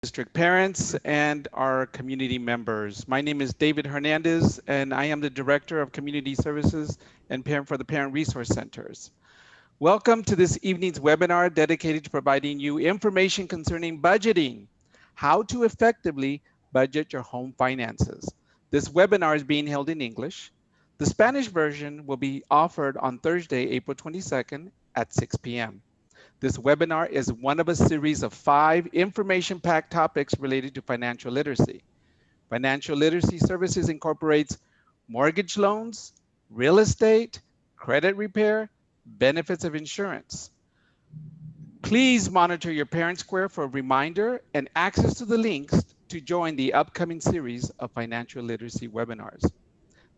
district parents, and our community members. My name is David Hernandez, and I am the Director of Community Services and Parent for the Parent Resource Centers. Welcome to this evening's webinar dedicated to providing you information concerning budgeting, how to effectively budget your home finances. This webinar is being held in English. The Spanish version will be offered on Thursday, April 22nd at 6 p.m. This webinar is one of a series of 5 information-packed topics related to financial literacy. Financial literacy services incorporates mortgage loans, real estate, credit repair, benefits of insurance. Please monitor your Parent Square for a reminder and access to the links to join the upcoming series of financial literacy webinars.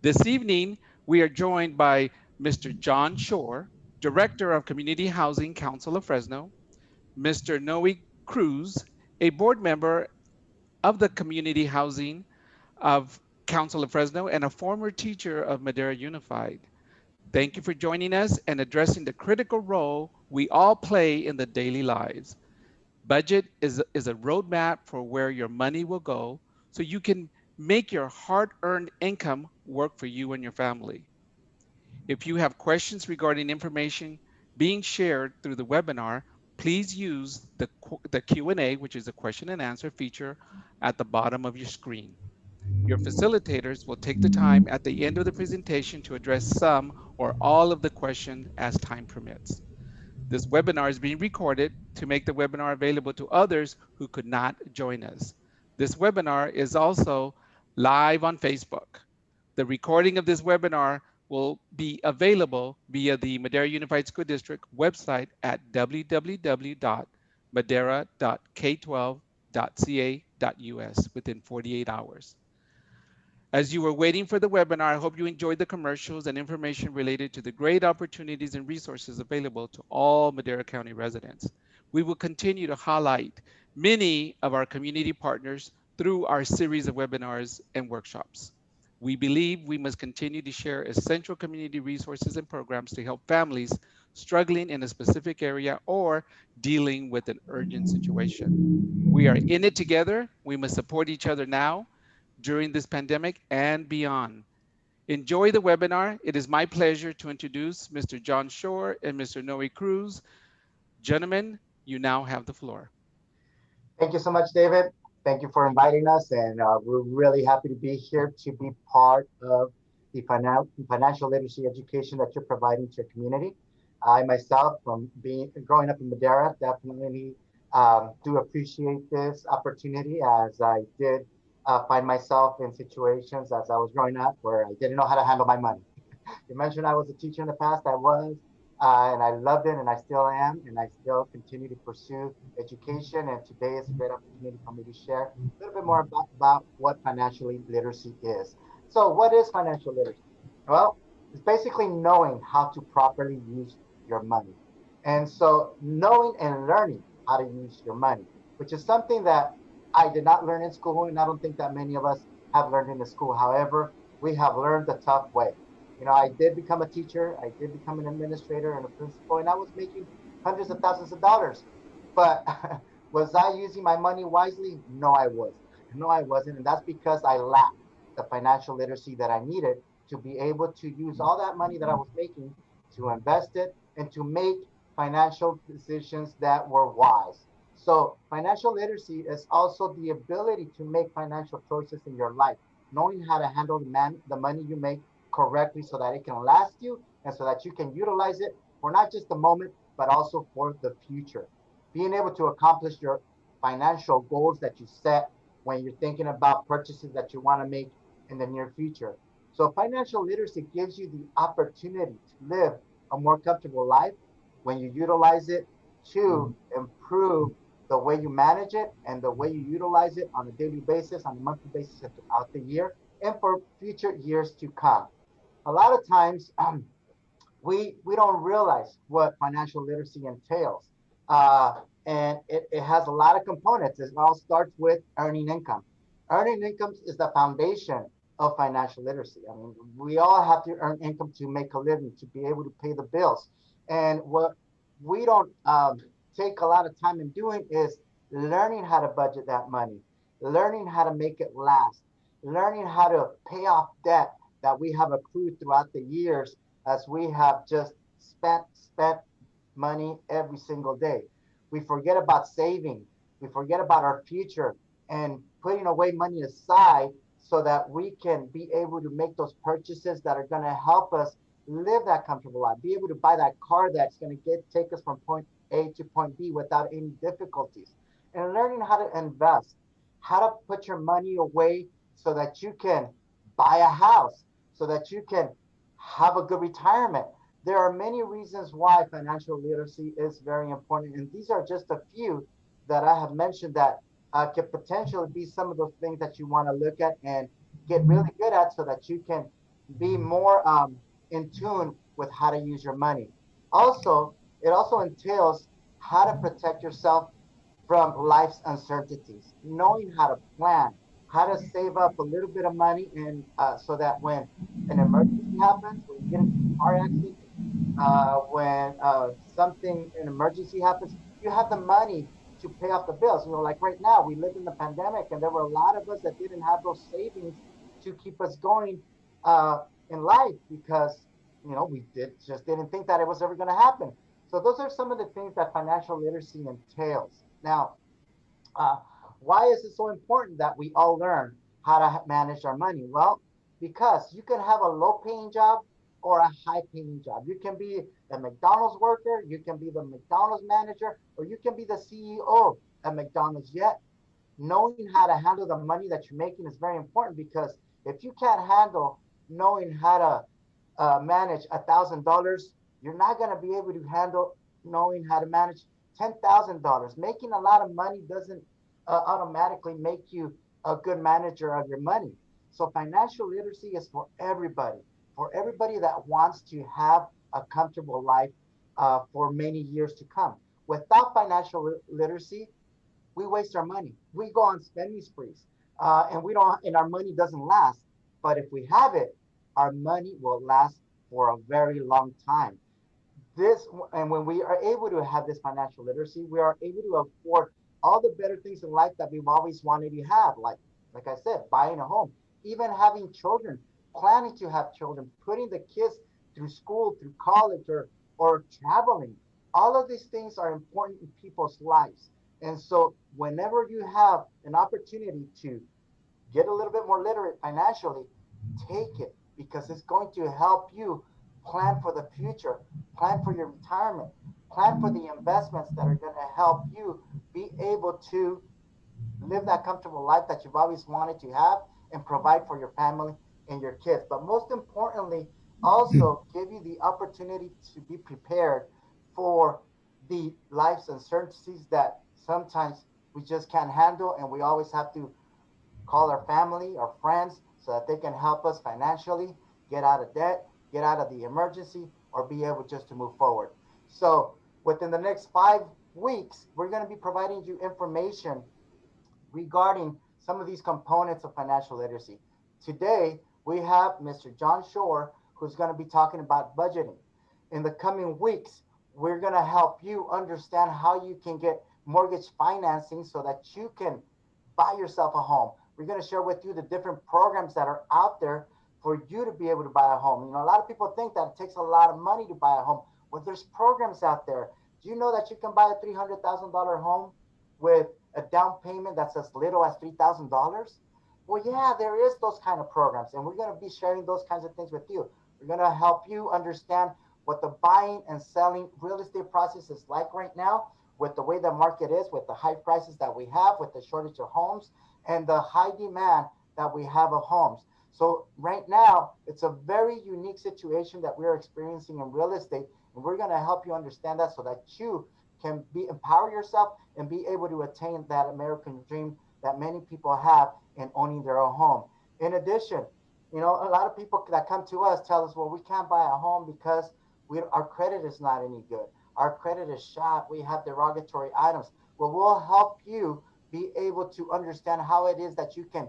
This evening, we are joined by Mr. John Shore, Director of Community Housing Council of Fresno, Mr. Noe Cruz, a board member of the Community Housing of Council of Fresno and a former teacher of Madera Unified. Thank you for joining us and addressing the critical role we all play in the daily lives. Budget is a roadmap for where your money will go so you can make your hard-earned income work for you and your family. If you have questions regarding information being shared through the webinar, please use the Q&A, which is a question and answer feature at the bottom of your screen. Your facilitators will take the time at the end of the presentation to address some or all of the questions as time permits. This webinar is being recorded to make the webinar available to others who could not join us. This webinar is also live on Facebook. The recording of this webinar will be available via the Madera Unified School District website at www.madera.k12.ca.us within 48 hours. As you were waiting for the webinar, I hope you enjoyed the commercials and information related to the great opportunities and resources available to all Madera County residents. We will continue to highlight many of our community partners through our series of webinars and workshops. We believe we must continue to share essential community resources and programs to help families struggling in a specific area or dealing with an urgent situation. We are in it together. We must support each other now, during this pandemic, and beyond. Enjoy the webinar. It is my pleasure to introduce Mr. John Shore and Mr. Noe Cruz. Gentlemen, you now have the floor. Thank you so much, David. Thank you for inviting us, and we're really happy to be here to be part of the financial literacy education that you're providing to your community. I myself, from being growing up in Madera, definitely do appreciate this opportunity, as I did find myself in situations as I was growing up where I didn't know how to handle my money. You mentioned I was a teacher in the past. I was, and I loved it, and I still am, and I still continue to pursue education. And today is a great opportunity for me to share a little bit more about what financial literacy is. So, what is financial literacy? Well, it's basically knowing how to properly use your money. And so, knowing and learning how to use your money, which is something that I did not learn in school, and I don't think that many of us have learned in the school. However, we have learned the tough way. I did become a teacher, I did become an administrator and a principal, and I was making hundreds of thousands of dollars. But was I using my money wisely? No, I wasn't. No, I wasn't. And that's because I lacked the financial literacy that I needed to be able to use all that money that I was making to invest it and to make financial decisions that were wise. So, financial literacy is also the ability to make financial choices in your life, knowing how to handle the money you make correctly so that it can last you and so that you can utilize it for not just the moment, but also for the future. Being able to accomplish your financial goals that you set when you're thinking about purchases that you want to make in the near future. So, financial literacy gives you the opportunity to live a more comfortable life when you utilize it to improve the way you manage it and the way you utilize it on a daily basis, on a monthly basis, and throughout the year, and for future years to come. A lot of times we don't realize what financial literacy entails. And it has a lot of components. It all starts with earning income. Earning income is the foundation of financial literacy. I mean, we all have to earn income to make a living, to be able to pay the bills. And what we don't take a lot of time in doing is learning how to budget that money, learning how to make it last, learning how to pay off debt that we have accrued throughout the years as we have just spent money every single day. We forget about saving. We forget about our future and putting away money aside so that we can be able to make those purchases that are going to help us live that comfortable life, be able to buy that car that's going to get take us from point A to point B without any difficulties. And learning how to invest, how to put your money away so that you can buy a house, so that you can have a good retirement. There are many reasons why financial literacy is very important, and these are just a few that I have mentioned that could potentially be some of those things that you want to look at and get really good at so that you can be more in tune with how to use your money. Also, it also entails how to protect yourself from life's uncertainties, knowing how to plan, how to save up a little bit of money, and so that when an emergency happens, when you get into a car accident, when something an emergency happens, you have the money to pay off the bills. You know, like right now, we lived in the pandemic, and there were a lot of us that didn't have those savings to keep us going in life because we didn't think that it was ever going to happen. So those are some of the things that financial literacy entails. Now, uh, why is it so important that we all learn how to manage our money? Well, because you can have a low paying job or a high paying job. You can be a McDonald's worker, you can be the McDonald's manager, or you can be the CEO at McDonald's. Yet, knowing how to handle the money that you're making is very important because if you can't handle knowing how to manage $1,000, you're not going to be able to handle knowing how to manage $10,000. Making a lot of money doesn't automatically make you a good manager of your money. So financial literacy is for everybody that wants to have a comfortable life for many years to come. Without financial literacy, we waste our money. We go on spending sprees, and we don't, and our money doesn't last. But if we have it, our money will last for a very long time. This, and when we are able to have this financial literacy, we are able to afford all the better things in life that we've always wanted to have, like I said, buying a home, even having children, planning to have children, putting the kids through school, through college, or traveling. All of these things are important in people's lives. And so, whenever you have an opportunity to get a little bit more literate financially, take it because it's going to help you plan for the future, plan for your retirement, plan for the investments that are going to help you be able to live that comfortable life that you've always wanted to have and provide for your family and your kids. But most importantly, also give you the opportunity to be prepared for the life's uncertainties that sometimes we just can't handle, and we always have to call our family or friends so that they can help us financially get out of debt, get out of the emergency, or be able just to move forward. So, within the next 5 weeks, we're going to be providing you information regarding some of these components of financial literacy. Today, we have Mr. John Shore, who's going to be talking about budgeting. In the coming weeks, we're going to help you understand how you can get mortgage financing so that you can buy yourself a home. We're going to share with you the different programs that are out there for you to be able to buy a home. You know, a lot of people think that it takes a lot of money to buy a home. Well, there's programs out there. Do you know that you can buy a $300,000 home with a down payment that's as little as $3,000? Well, yeah, there is those kind of programs, and we're going to be sharing those kinds of things with you. We're going to help you understand what the buying and selling real estate process is like right now, with the way the market is, with the high prices that we have, with the shortage of homes, and the high demand that we have of homes. So right now, it's a very unique situation that we're experiencing in real estate, and we're going to help you understand that so that you can be empower yourself and be able to attain that American dream that many people have in owning their own home. In addition, a lot of people that come to us tell us, well, we can't buy a home because our credit is not any good. Our credit is shot. We have derogatory items. Well, we'll help you be able to understand how it is that you can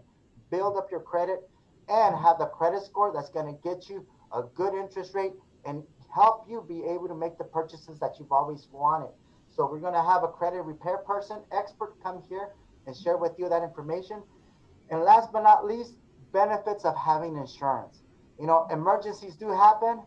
build up your credit and have the credit score that's going to get you a good interest rate and help you be able to make the purchases that you've always wanted. So we're going to have a credit repair person, expert, come here and share with you that information. And last but not least, benefits of having insurance. You know, emergencies do happen,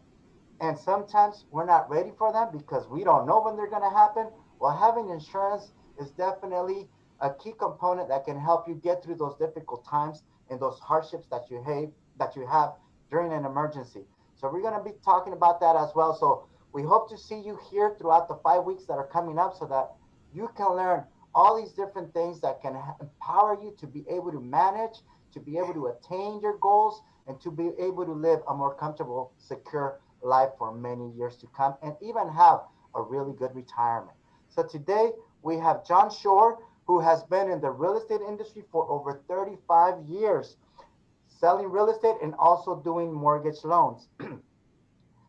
and sometimes we're not ready for them because we don't know when they're going to happen. Well, having insurance is definitely a key component that can help you get through those difficult times and those hardships that you have during an emergency. So we're going to be talking about that as well. So we hope to see you here throughout the 5 weeks that are coming up so that you can learn all these different things that can empower you to be able to manage, to be able to attain your goals, and to be able to live a more comfortable, secure life for many years to come and even have a really good retirement. So today we have John Shore, who has been in the real estate industry for over 35 years, selling real estate and also doing mortgage loans.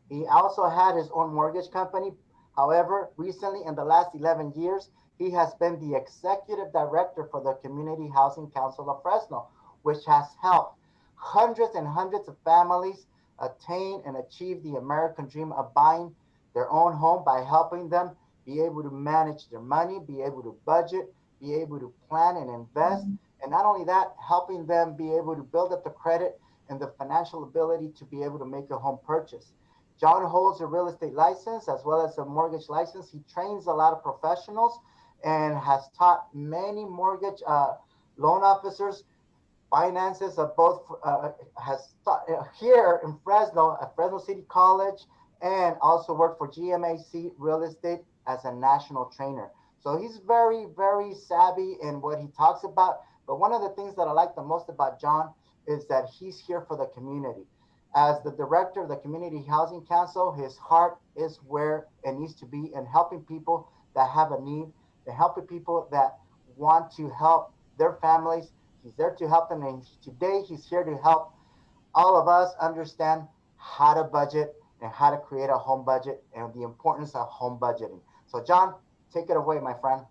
He also had his own mortgage company. However, recently in the last 11 years, he has been the executive director for the Community Housing Council of Fresno, which has helped hundreds and hundreds of families attain and achieve the American dream of buying their own home by helping them be able to manage their money, be able to budget, be able to plan and invest. And not only that, helping them be able to build up the credit and the financial ability to be able to make a home purchase. John holds a real estate license as well as a mortgage license. He trains a lot of professionals and has taught many mortgage loan officers finances of both has taught here in Fresno at Fresno City College and also worked for GMAC Real Estate as a national trainer. So he's very, very savvy in what he talks about. But one of the things that I like the most about John is that he's here for the community. As the director of the Community Housing Council, his heart is where it needs to be in helping people that have a need, and helping people that want to help their families. He's there to help them. And today he's here to help all of us understand how to budget and how to create a home budget and the importance of home budgeting. So, John, take it away, my friend.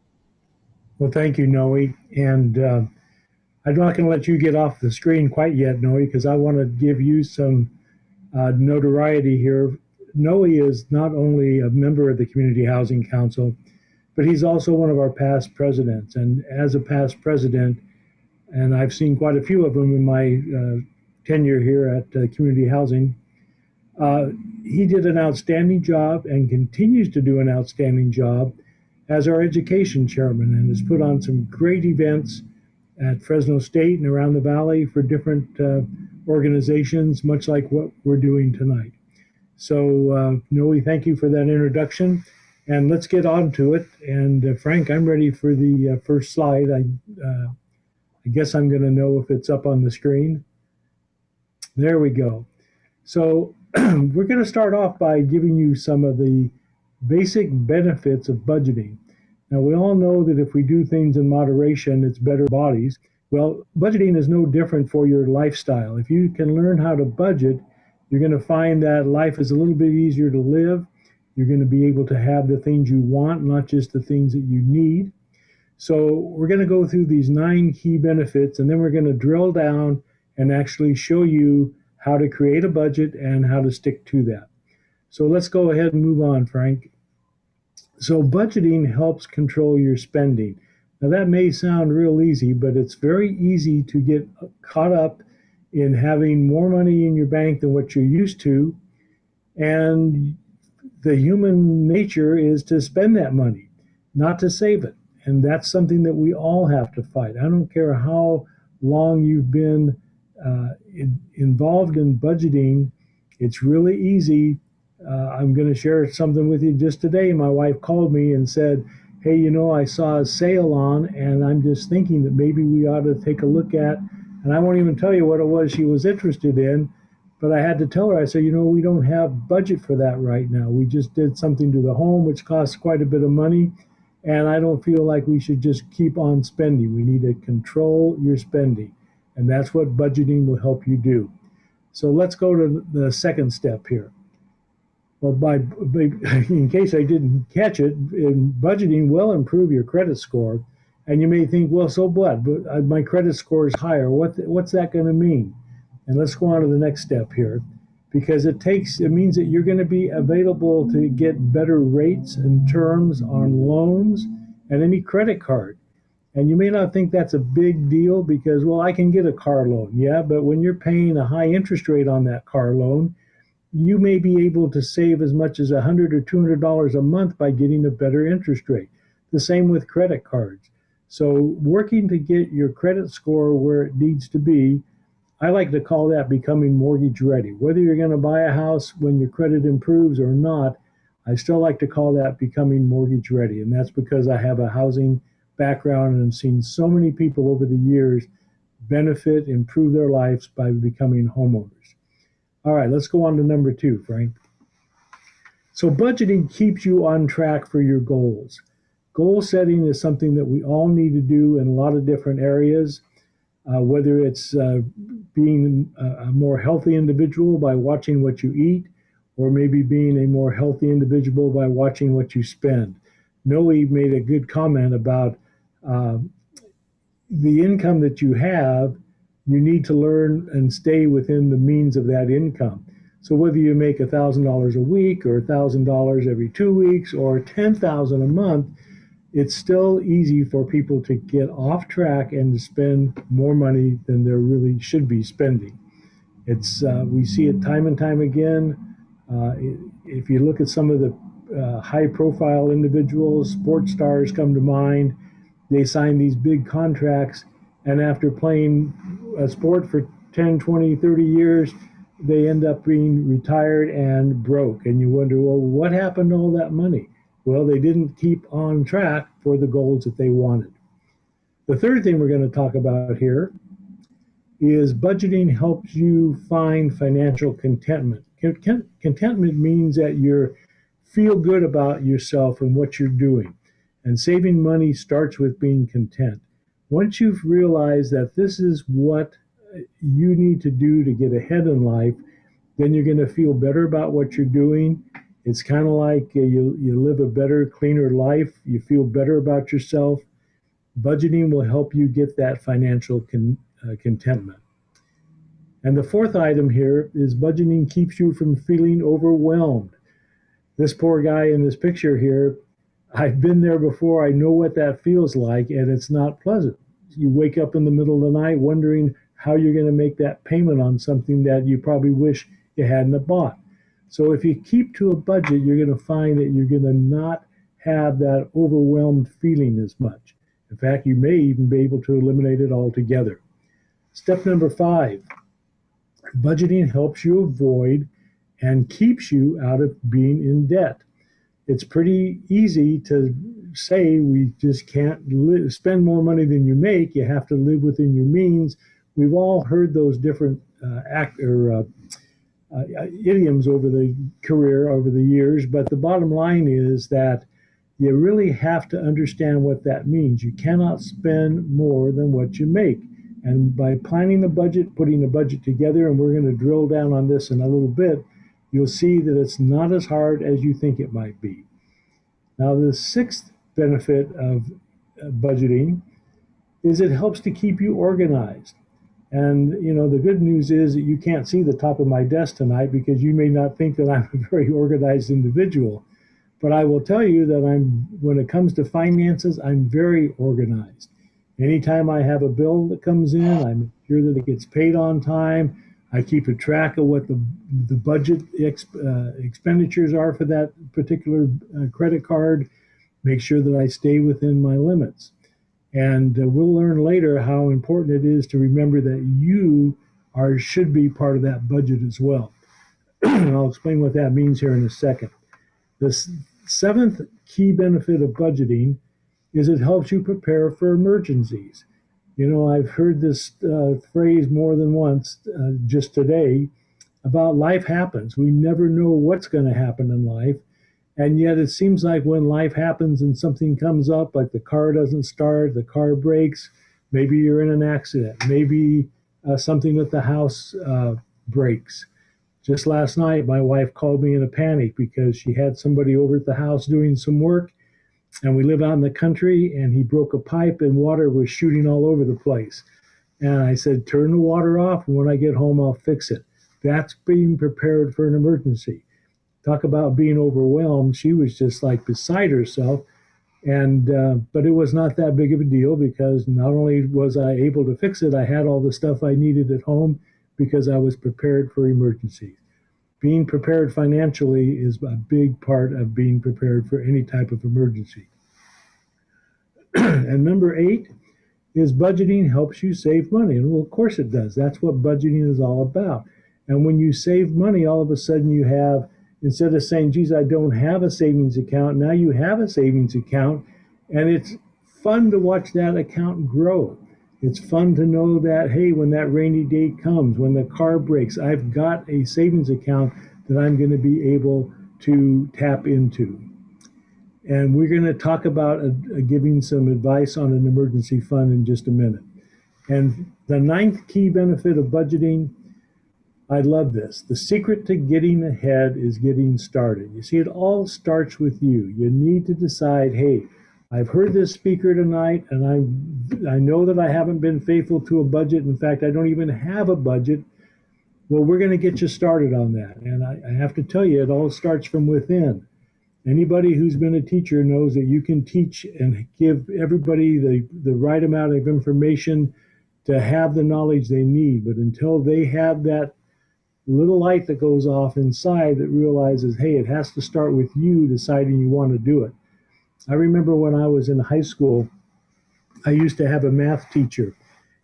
Well, thank you, Noe. And I'm not going to let you get off the screen quite yet, Noe, because I want to give you some notoriety here. Noe is not only a member of the Community Housing Council, but he's also one of our past presidents. And as a past president, and I've seen quite a few of them in my tenure here at Community Housing, uh, he did an outstanding job and continues to do an outstanding job as our education chairman and has put on some great events at Fresno State and around the valley for different organizations, much like what we're doing tonight. So, Noe, thank you for that introduction. And let's get on to it. And Frank, I'm ready for the first slide. I guess I'm going to know if it's up on the screen. There we go. So we're going to start off by giving you some of the basic benefits of budgeting. Now, we all know that if we do things in moderation, it's better bodies. Well, budgeting is no different for your lifestyle. If you can learn how to budget, you're going to find that life is a little bit easier to live. You're going to be able to have the things you want, not just the things that you need. So we're going to go through these 9 key benefits, and then we're going to drill down and actually show you how to create a budget and how to stick to that. So let's go ahead and move on, Frank. So budgeting helps control your spending. Now that may sound real easy, but it's very easy to get caught up in having more money in your bank than what you're used to. And the human nature is to spend that money, not to save it. And that's something that we all have to fight. I don't care how long you've been involved in budgeting, it's really easy. I'm going to share something with you just today. My wife called me and said, hey, you know, I saw a sale on, and I'm just thinking that maybe we ought to take a look at, and I won't even tell you what it was she was interested in, but I had to tell her, I said, you know, we don't have budget for that right now. We just did something to the home, which costs quite a bit of money, and I don't feel like we should just keep on spending. We need to control your spending, and that's what budgeting will help you do. So let's go to the second step here. Well, in case I didn't catch it, budgeting will improve your credit score. And you may think, well, so what? But my credit score is higher. What's that going to mean? And let's go on to the next step here. because it means that you're going to be available to get better rates and terms on loans and any credit card. And you may not think that's a big deal because, well, I can get a car loan. Yeah, but when you're paying a high interest rate on that car loan, you may be able to save as much as $100 or $200 a month by getting a better interest rate. The same with credit cards. So working to get your credit score where it needs to be, I like to call that becoming mortgage ready. Whether you're going to buy a house when your credit improves or not, I still like to call that becoming mortgage ready. And that's because I have a housing background and have seen so many people over the years benefit, improve their lives by becoming homeowners. All right, let's go on to number 2, Frank. So budgeting keeps you on track for your goals. Goal setting is something that we all need to do in a lot of different areas, whether it's being a more healthy individual by watching what you eat, or maybe being a more healthy individual by watching what you spend. Noe made a good comment about the income that you have, you need to learn and stay within the means of that income. So whether you make $1,000 a week or $1,000 every 2 weeks or $10,000 a month, it's still easy for people to get off track and to spend more money than they really should be spending. We see it time and time again. If you look at some of the high-profile individuals, sports stars come to mind. They sign these big contracts, and after playing a sport for 10, 20, 30 years, they end up being retired and broke. And you wonder, well, what happened to all that money? Well, they didn't keep on track for the goals that they wanted. The third thing we're going to talk about here is budgeting helps you find financial contentment. Contentment means that you feel good about yourself and what you're doing. And saving money starts with being content. Once you've realized that this is what you need to do to get ahead in life, then you're going to feel better about what you're doing. It's kind of like you live a better, cleaner life. You feel better about yourself. Budgeting will help you get that financial contentment. And the fourth item here is budgeting keeps you from feeling overwhelmed. This poor guy in this picture here, I've been there before. I know what that feels like, and it's not pleasant. You wake up in the middle of the night wondering how you're going to make that payment on something that you probably wish you hadn't bought. So if you keep to a budget, you're going to find that you're going to not have that overwhelmed feeling as much. In fact, you may even be able to eliminate it altogether. Step number 5, budgeting helps you avoid and keeps you out of being in debt. It's pretty easy to say we just can't spend more money than you make. You have to live within your means. We've all heard those different idioms over the years, but the bottom line is that you really have to understand what that means. You cannot spend more than what you make. And by planning a budget, putting a budget together, and we're going to drill down on this in a little bit, you'll see that it's not as hard as you think it might be. Now, the 6th benefit of budgeting is it helps to keep you organized. And, the good news is that you can't see the top of my desk tonight because you may not think that I'm a very organized individual. But I will tell you that when it comes to finances, I'm very organized. Anytime I have a bill that comes in, I make sure that it gets paid on time. I keep a track of what the budget expenditures are for that particular credit card, make sure that I stay within my limits. And we'll learn later how important it is to remember that you should be part of that budget as well. I'll explain what that means here in a second. The 7th key benefit of budgeting is it helps you prepare for emergencies. I've heard this phrase more than once just today about life happens. We never know what's going to happen in life. And yet it seems like when life happens and something comes up, like the car doesn't start, the car breaks, maybe you're in an accident, maybe something at the house breaks. Just last night, my wife called me in a panic because she had somebody over at the house doing some work, and we live out in the country, and he broke a pipe and water was shooting all over the place. And I said, turn the water off, and when I get home, I'll fix it. That's being prepared for an emergency. Talk about being overwhelmed. She was just like beside herself. And but it was not that big of a deal because not only was I able to fix it, I had all the stuff I needed at home because I was prepared for emergencies. Being prepared financially is a big part of being prepared for any type of emergency. And number 8 is budgeting helps you save money. And well, of course it does. That's what budgeting is all about. And when you save money, all of a sudden you have, instead of saying, geez, I don't have a savings account, now you have a savings account. And it's fun to watch that account grow. It's fun to know that, hey, when that rainy day comes, when the car breaks, I've got a savings account that I'm going to be able to tap into. And we're going to talk about giving some advice on an emergency fund in just a minute. And the 9th key benefit of budgeting, I love this. The secret to getting ahead is getting started. You see, it all starts with you. You need to decide, hey, I've heard this speaker tonight, and I know that I haven't been faithful to a budget. In fact, I don't even have a budget. Well, we're going to get you started on that. And I have to tell you, it all starts from within. Anybody who's been a teacher knows that you can teach and give everybody the right amount of information to have the knowledge they need. But until they have that little light that goes off inside that realizes, hey, it has to start with you deciding you want to do it. I remember when I was in high school, I used to have a math teacher,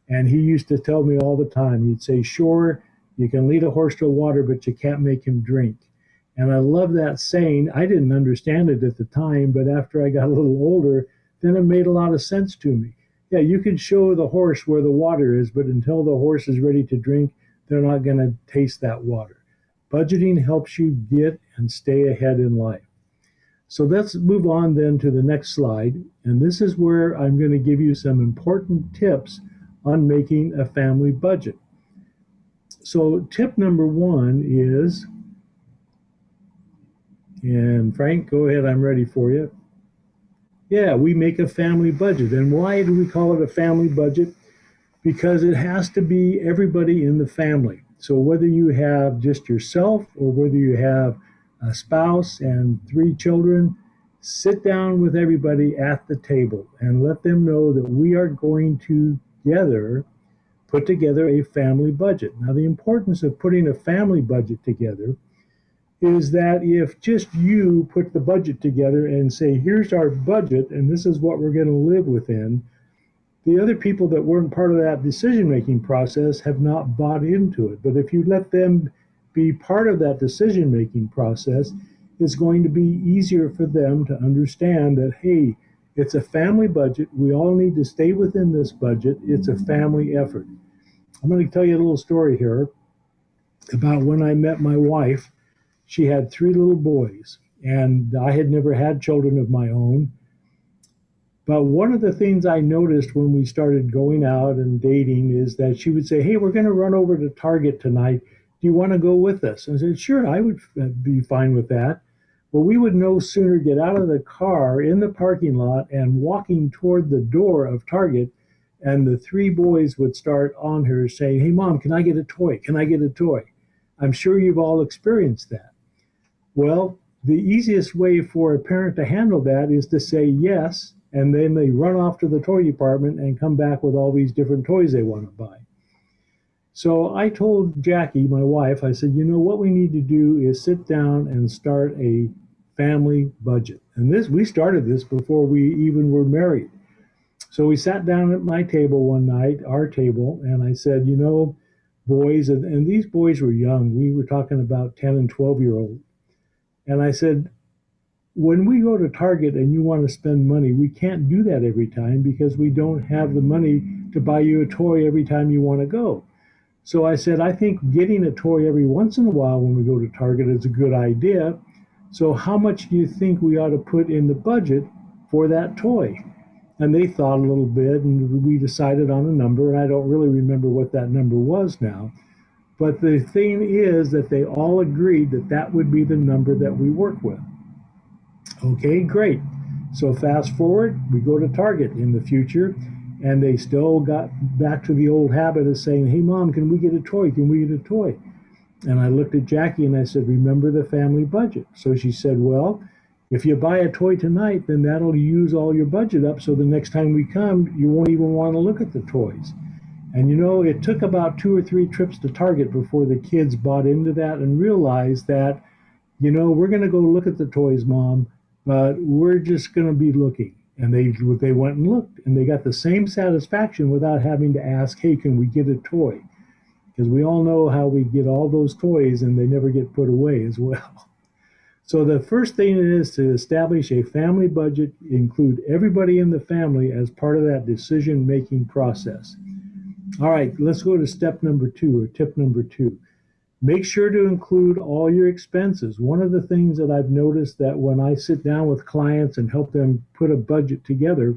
and he used to tell me all the time, he'd say, sure, you can lead a horse to water, but you can't make him drink. And I love that saying. I didn't understand it at the time, but after I got a little older, then it made a lot of sense to me. Yeah, you can show the horse where the water is, but until the horse is ready to drink, they're not going to taste that water. Budgeting helps you get and stay ahead in life. So let's move on then to the next slide. And this is where I'm going to give you some important tips on making a family budget. So tip number 1 is, and Frank, go ahead, I'm ready for you. Yeah, we make a family budget. And why do we call it a family budget? Because it has to be everybody in the family. So whether you have just yourself or whether you have a spouse and 3 children, sit down with everybody at the table and let them know that we are going to together put together a family budget. Now, the importance of putting a family budget together is that if just you put the budget together and say, here's our budget and this is what we're going to live within, the other people that weren't part of that decision-making process have not bought into it. But if you let them be part of that decision-making process, it's going to be easier for them to understand that, hey, it's a family budget. We all need to stay within this budget. It's a family effort. I'm going to tell you a little story here about when I met my wife. She had 3 little boys, and I had never had children of my own. But one of the things I noticed when we started going out and dating is that she would say, hey, we're going to run over to Target tonight. Do you want to go with us? And I said, sure, I would be fine with that. Well, we would no sooner get out of the car in the parking lot and walking toward the door of Target, and the 3 boys would start on her saying, hey, Mom, can I get a toy? Can I get a toy? I'm sure you've all experienced that. Well, the easiest way for a parent to handle that is to say yes, and then they run off to the toy department and come back with all these different toys they want to buy. So I told Jackie, my wife, I said, you know, what we need to do is sit down and start a family budget. And we started this before we even were married. So we sat down at my table one night, our table, and I said, you know, boys, and these boys were young. We were talking about 10 and 12-year-old. And I said, when we go to Target and you want to spend money, we can't do that every time because we don't have the money to buy you a toy every time you want to go. So I said, I think getting a toy every once in a while when we go to Target is a good idea. So how much do you think we ought to put in the budget for that toy? And they thought a little bit, and we decided on a number, and I don't really remember what that number was now. But the thing is that they all agreed that that would be the number that we work with. Okay, great. So fast forward, we go to Target in the future, and they still got back to the old habit of saying, hey, Mom, can we get a toy? Can we get a toy? And I looked at Jackie and I said, remember the family budget? So she said, well, if you buy a toy tonight, then that'll use all your budget up. So the next time we come, you won't even want to look at the toys. And you know, it took about 2 or 3 trips to Target before the kids bought into that and realized that, you know, we're going to go look at the toys, Mom, but we're just going to be looking. And they went and looked, and they got the same satisfaction without having to ask, hey, can we get a toy? Because we all know how we get all those toys and they never get put away as well. So the first thing is to establish a family budget, include everybody in the family as part of that decision-making process. All right, let's go to step number 2 or tip number 2. Make sure to include all your expenses. One of the things that I've noticed that when I sit down with clients and help them put a budget together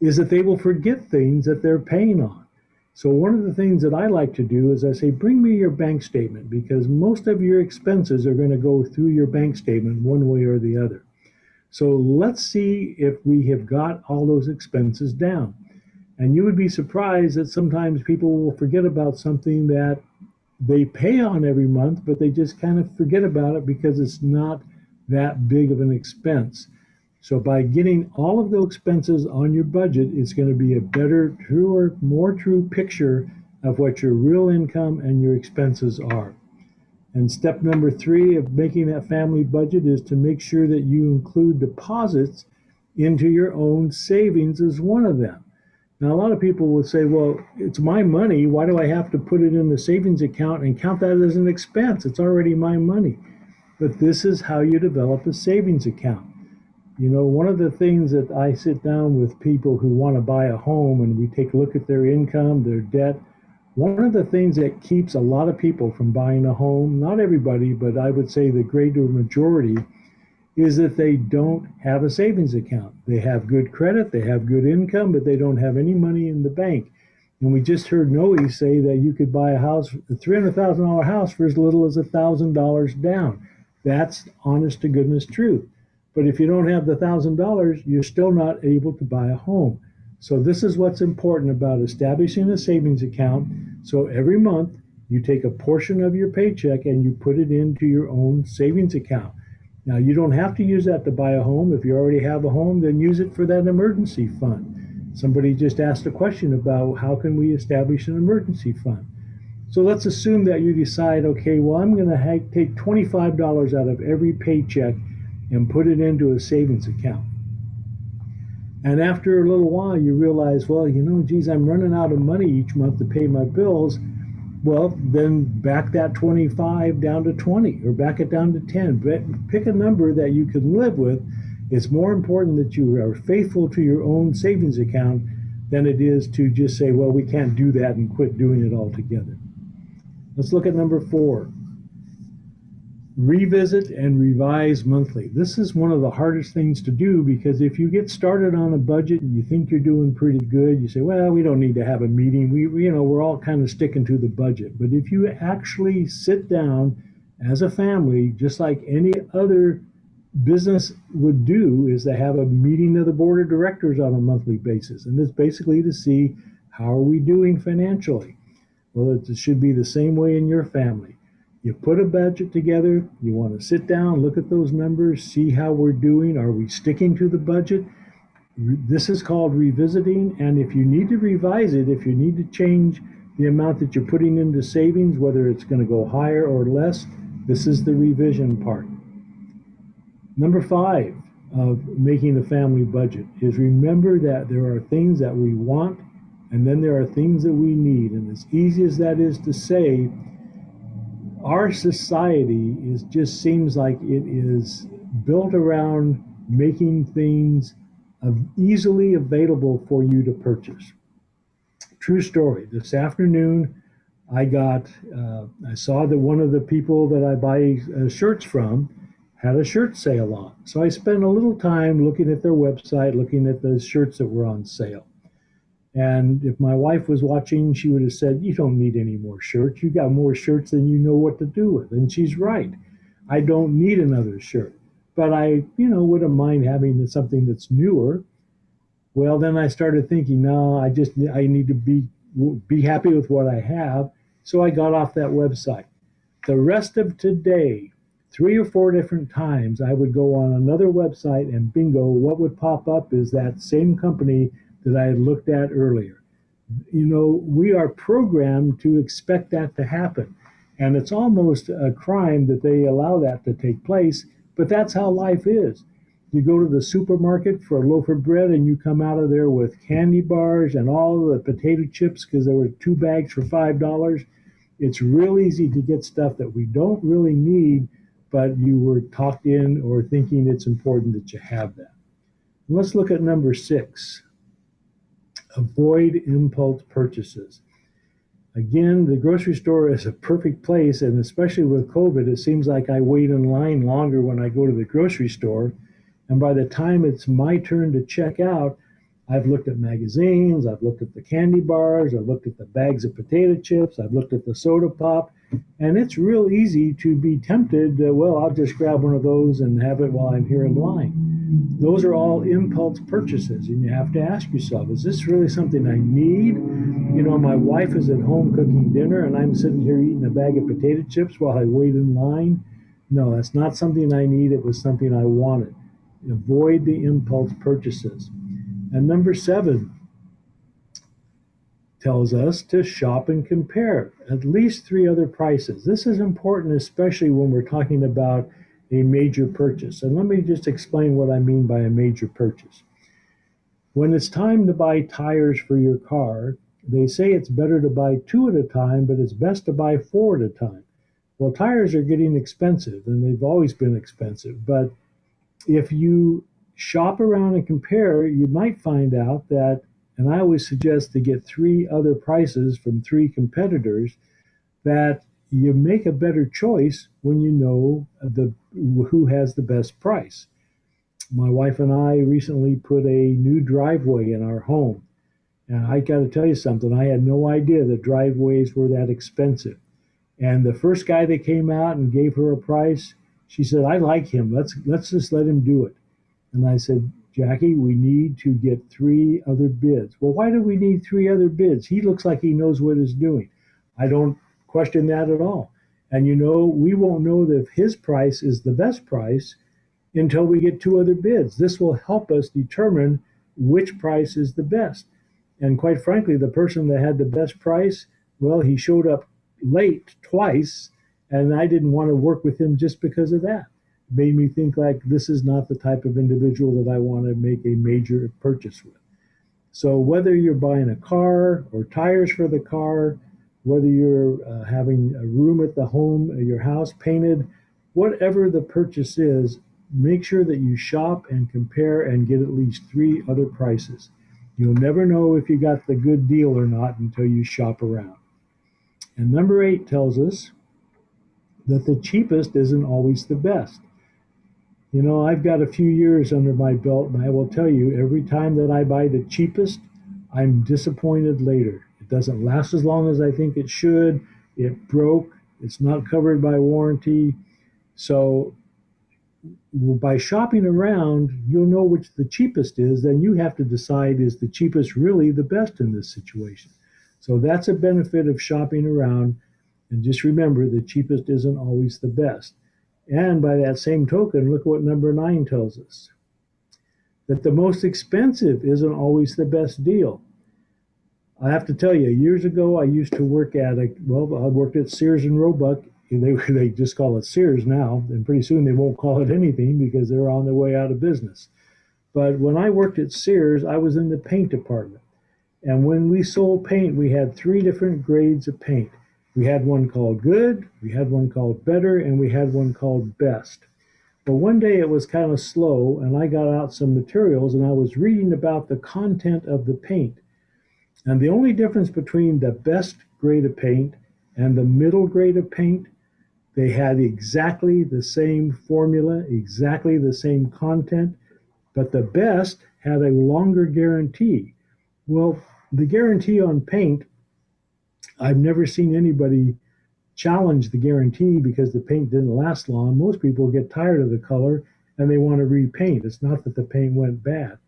is that they will forget things that they're paying on. So one of the things that I like to do is I say, bring me your bank statement, because most of your expenses are going to go through your bank statement one way or the other. So let's see if we have got all those expenses down. And you would be surprised that sometimes people will forget about something that they pay on every month, but they just kind of forget about it because it's not that big of an expense. So by getting all of the expenses on your budget, it's going to be a better, truer, more true picture of what your real income and your expenses are. And step number 3 of making that family budget is to make sure that you include deposits into your own savings as one of them. Now, a lot of people will say, well, it's my money. Why do I have to put it in the savings account and count that as an expense? It's already my money. But this is how you develop a savings account. You know, one of the things that I sit down with people who want to buy a home and we take a look at their income, their debt. One of the things that keeps a lot of people from buying a home, not everybody, but I would say the greater majority, is that they don't have a savings account. They have good credit, they have good income, but they don't have any money in the bank. And we just heard Noe say that you could buy a house, a $300,000 house for as little as $1,000 down. That's honest to goodness truth. But if you don't have the $1,000, you're still not able to buy a home. So this is what's important about establishing a savings account. So every month you take a portion of your paycheck and you put it into your own savings account. Now, you don't have to use that to buy a home. If you already have a home, then use it for that emergency fund. Somebody just asked a question about how can we establish an emergency fund. So let's assume that you decide, okay, well, I'm going to take $25 out of every paycheck and put it into a savings account. And after a little while, you realize, well, you know, geez, I'm running out of money each month to pay my bills. Well, then back that 25 down to 20 or back it down to 10. But pick a number that you can live with. It's more important that you are faithful to your own savings account than it is to just say, well, we can't do that and quit doing it altogether. Let's look at number 4. Revisit and revise monthly. This is one of the hardest things to do because if you get started on a budget and you think you're doing pretty good, you say, well, we don't need to have a meeting. We're all kind of sticking to the budget. But if you actually sit down as a family, just like any other business would do, is to have a meeting of the board of directors on a monthly basis. And it's basically to see how are we doing financially. Well, it should be the same way in your family. You put a budget together, you want to sit down, look at those numbers, see how we're doing. Are we sticking to the budget? This is called revisiting. And if you need to revise it, if you need to change the amount that you're putting into savings, whether it's going to go higher or less, this is the revision part. Number 5 of making a family budget is remember that there are things that we want and then there are things that we need. And as easy as that is to say, our society just seems like it is built around making things easily available for you to purchase. True story. This afternoon, I saw that one of the people that I buy shirts from had a shirt sale on. So I spent a little time looking at their website, looking at the shirts that were on sale. And if my wife was watching, she would have said, you don't need any more shirts. You got more shirts than you know what to do with. And she's right. I don't need another shirt. But I, wouldn't mind having something that's newer. Well, then I started thinking, no, I need to be happy with what I have. So I got off that website. The rest of today, 3 or 4 different times, I would go on another website and bingo, what would pop up is that same company that I had looked at earlier. We are programmed to expect that to happen. And it's almost a crime that they allow that to take place, but that's how life is. You go to the supermarket for a loaf of bread and you come out of there with candy bars and all the potato chips because there were 2 bags for $5. It's real easy to get stuff that we don't really need, but you were talked in or thinking it's important that you have that. Let's look at number 6. Avoid impulse purchases. Again, the grocery store is a perfect place, and especially with COVID, it seems like I wait in line longer when I go to the grocery store. And by the time it's my turn to check out, I've looked at magazines, I've looked at the candy bars, I've looked at the bags of potato chips, I've looked at the soda pop, and it's real easy to be tempted, well, I'll just grab one of those and have it while I'm here in line. Those are all impulse purchases, and you have to ask yourself, is this really something I need? My wife is at home cooking dinner, and I'm sitting here eating a bag of potato chips while I wait in line. No, that's not something I need. It was something I wanted. Avoid the impulse purchases. And number 7 tells us to shop and compare at least 3 other prices. This is important, especially when we're talking about a major purchase. And let me just explain what I mean by a major purchase. When it's time to buy tires for your car, they say it's better to buy 2 at a time, but it's best to buy 4 at a time. Well, tires are getting expensive, and they've always been expensive. But if you shop around and compare, you might find out that, and I always suggest to get 3 other prices from 3 competitors, that you make a better choice when you know who has the best price. My wife and I recently put a new driveway in our home. And I got to tell you something, I had no idea that driveways were that expensive. And the first guy that came out and gave her a price, she said, I like him. Let's just let him do it. And I said, Jackie, we need to get 3 other bids. Well, why do we need 3 other bids? He looks like he knows what he's doing. I don't question that at all. And we won't know if his price is the best price until we get 2 other bids. This will help us determine which price is the best. And quite frankly, the person that had the best price, well, he showed up late twice, and I didn't want to work with him just because of that. It made me think like this is not the type of individual that I want to make a major purchase with. So whether you're buying a car or tires for the car, whether you're having a room at the home, your house painted, whatever the purchase is, make sure that you shop and compare and get at least 3 other prices. You'll never know if you got the good deal or not until you shop around. And number 8 tells us that the cheapest isn't always the best. I've got a few years under my belt, and I will tell you, every time that I buy the cheapest, I'm disappointed later. It doesn't last as long as I think it should. It broke. It's not covered by warranty. So by shopping around, you'll know which the cheapest is. Then you have to decide, is the cheapest really the best in this situation? So that's a benefit of shopping around. And just remember, the cheapest isn't always the best. And by that same token, look what number 9 tells us. That the most expensive isn't always the best deal. I have to tell you, years ago, I used to work I worked at Sears and Roebuck. They just call it Sears now, and pretty soon they won't call it anything because they're on their way out of business. But when I worked at Sears, I was in the paint department. And when we sold paint, we had 3 different grades of paint. We had one called good, we had one called better, and we had one called best. But one day it was kind of slow, and I got out some materials, and I was reading about the content of the paint. And the only difference between the best grade of paint and the middle grade of paint, they had exactly the same formula, exactly the same content, but the best had a longer guarantee. Well, the guarantee on paint, I've never seen anybody challenge the guarantee because the paint didn't last long. Most people get tired of the color and they want to repaint. It's not that the paint went bad.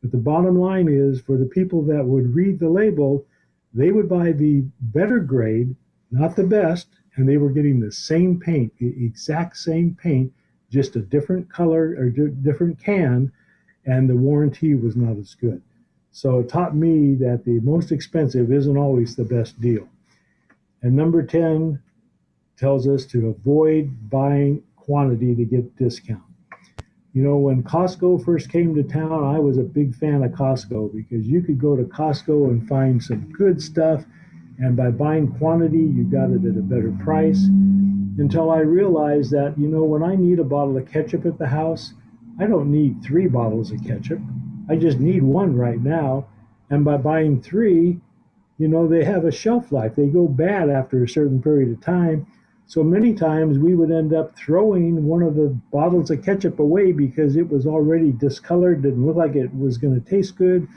But the bottom line is, for the people that would read the label, they would buy the better grade not the best, and they were getting the same paint, the exact same paint, just a different color or different can, and the warranty was not as good. So it taught me that the most expensive isn't always the best deal. And number 10 tells us to avoid buying quantity to get discount. You know, when Costco first came to town, I was a big fan of Costco because you could go to Costco and find some good stuff, and by buying quantity, you got it at a better price. Until I realized that, you know, when I need a bottle of ketchup at the house, I don't need 3 bottles of ketchup. I just need one right now. And by buying 3, you know, they have a shelf life. They go bad after a certain period of time. So many times we would end up throwing one of the bottles of ketchup away because it was already discolored, didn't look like it was going to taste good.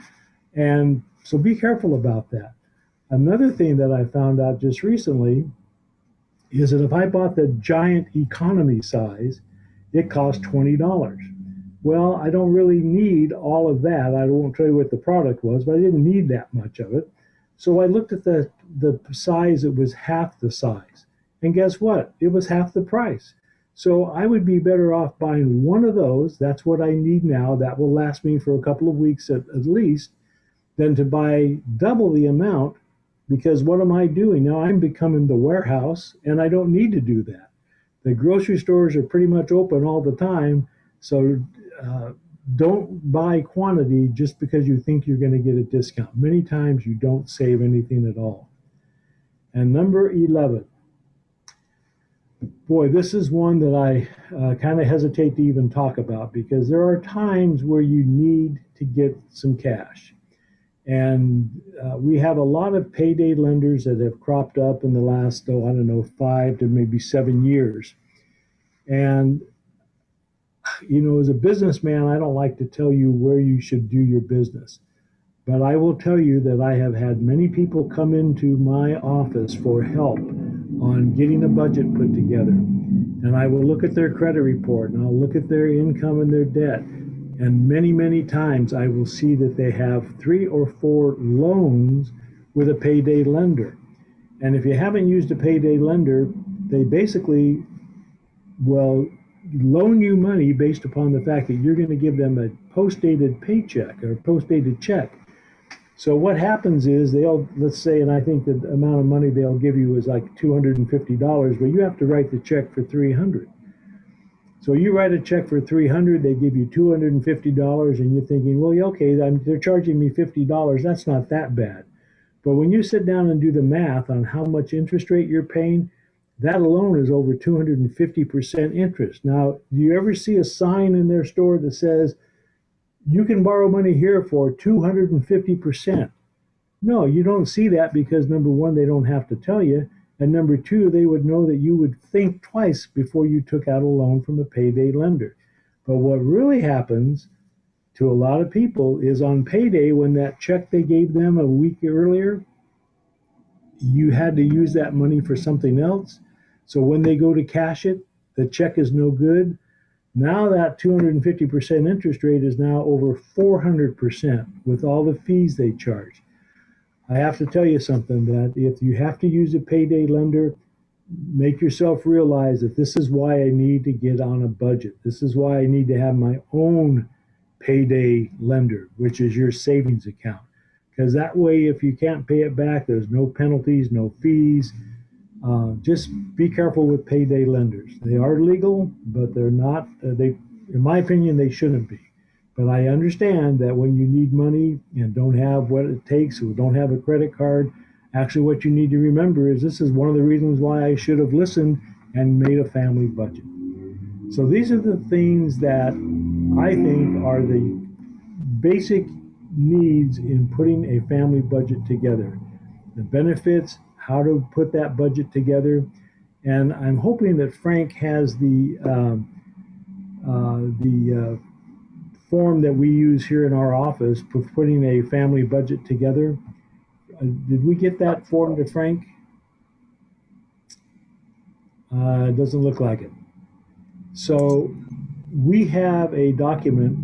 And so be careful about that. Another thing that I found out just recently is that if I bought the giant economy size, it cost $20. Well, I don't really need all of that. I won't tell you what the product was, but I didn't need that much of it. So I looked at the size, it was half the size. And guess what? It was half the price. So I would be better off buying one of those. That's what I need now. That will last me for a couple of weeks at least, than to buy double the amount, because what am I doing? Now I'm becoming the warehouse, and I don't need to do that. The grocery stores are pretty much open all the time, so don't buy quantity just because you think you're going to get a discount. Many times you don't save anything at all. And number 11. Boy, this is one that I kind of hesitate to even talk about because there are times where you need to get some cash. And we have a lot of payday lenders that have cropped up in the last, I don't know, 5 to maybe 7 years. And, you know, as a businessman, I don't like to tell you where you should do your business. But I will tell you that I have had many people come into my office for help on getting a budget put together. And I will look at their credit report and I'll look at their income and their debt. And many, many times I will see that they have 3 or 4 loans with a payday lender. And if you haven't used a payday lender, they basically will loan you money based upon the fact that you're going to give them a post-dated paycheck or post-dated check. So what happens is they'll, let's say, and I think the amount of money they'll give you is like $250, but you have to write the check for $300. So you write a check for $300, they give you $250, and you're thinking, well, okay, they're charging me $50. That's not that bad. But when you sit down and do the math on how much interest rate you're paying, that alone is over 250% interest. Now, do you ever see a sign in their store that says, you can borrow money here for 250%? No, you don't see that because number one, they don't have to tell you. And number two, they would know that you would think twice before you took out a loan from a payday lender. But what really happens to a lot of people is on payday, when that check they gave them a week earlier, you had to use that money for something else. So when they go to cash it, the check is no good. Now that 250% interest rate is now over 400% with all the fees they charge. I have to tell you something, that if you have to use a payday lender, make yourself realize that this is why I need to get on a budget. This is why I need to have my own payday lender, which is your savings account. Because that way, if you can't pay it back, there's no penalties, no fees. Just be careful with payday lenders. They are legal, but they're not, in my opinion, they shouldn't be. But I understand that when you need money and don't have what it takes, or don't have a credit card, actually what you need to remember is this is one of the reasons why I should have listened and made a family budget. So these are the things that I think are the basic needs in putting a family budget together. The benefits, how to put that budget together. And I'm hoping that Frank has the form that we use here in our office for putting a family budget together. Did we get that form to Frank? It doesn't look like it. So we have a document.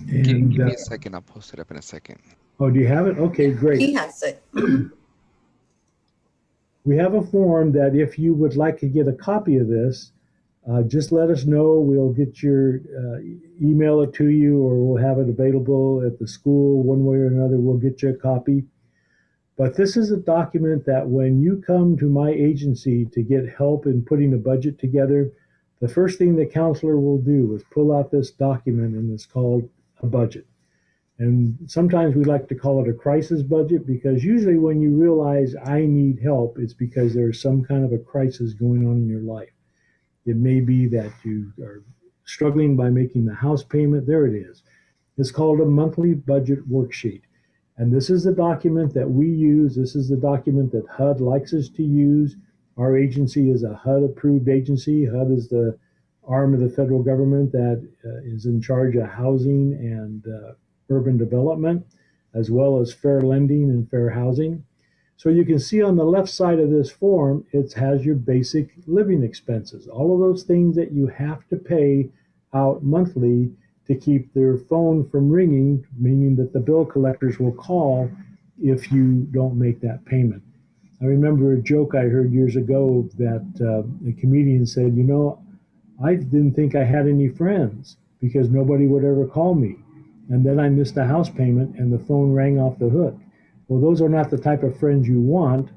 And, give me a second. I'll post it up in a second. Oh, do you have it? Okay, great. He has it. We have a form that if you would like to get a copy of this, just let us know. We'll get your email it to you, or we'll have it available at the school one way or another. We'll get you a copy. But this is a document that when you come to my agency to get help in putting a budget together, the first thing the counselor will do is pull out this document, and it's called a budget. And sometimes we like to call it a crisis budget, because usually when you realize I need help, it's because there's some kind of a crisis going on in your life. It may be that you are struggling by making the house payment. There it is. It's called a monthly budget worksheet. And this is the document that we use. This is the document that HUD likes us to use. Our agency is a HUD approved agency. HUD is the arm of the federal government that is in charge of housing and urban development, as well as fair lending and fair housing. So you can see on the left side of this form, it has your basic living expenses, all of those things that you have to pay out monthly to keep their phone from ringing, meaning that the bill collectors will call if you don't make that payment. I remember a joke I heard years ago that a comedian said, you know, I didn't think I had any friends because nobody would ever call me. And then I missed a house payment and the phone rang off the hook. Well, those are not the type of friends you want,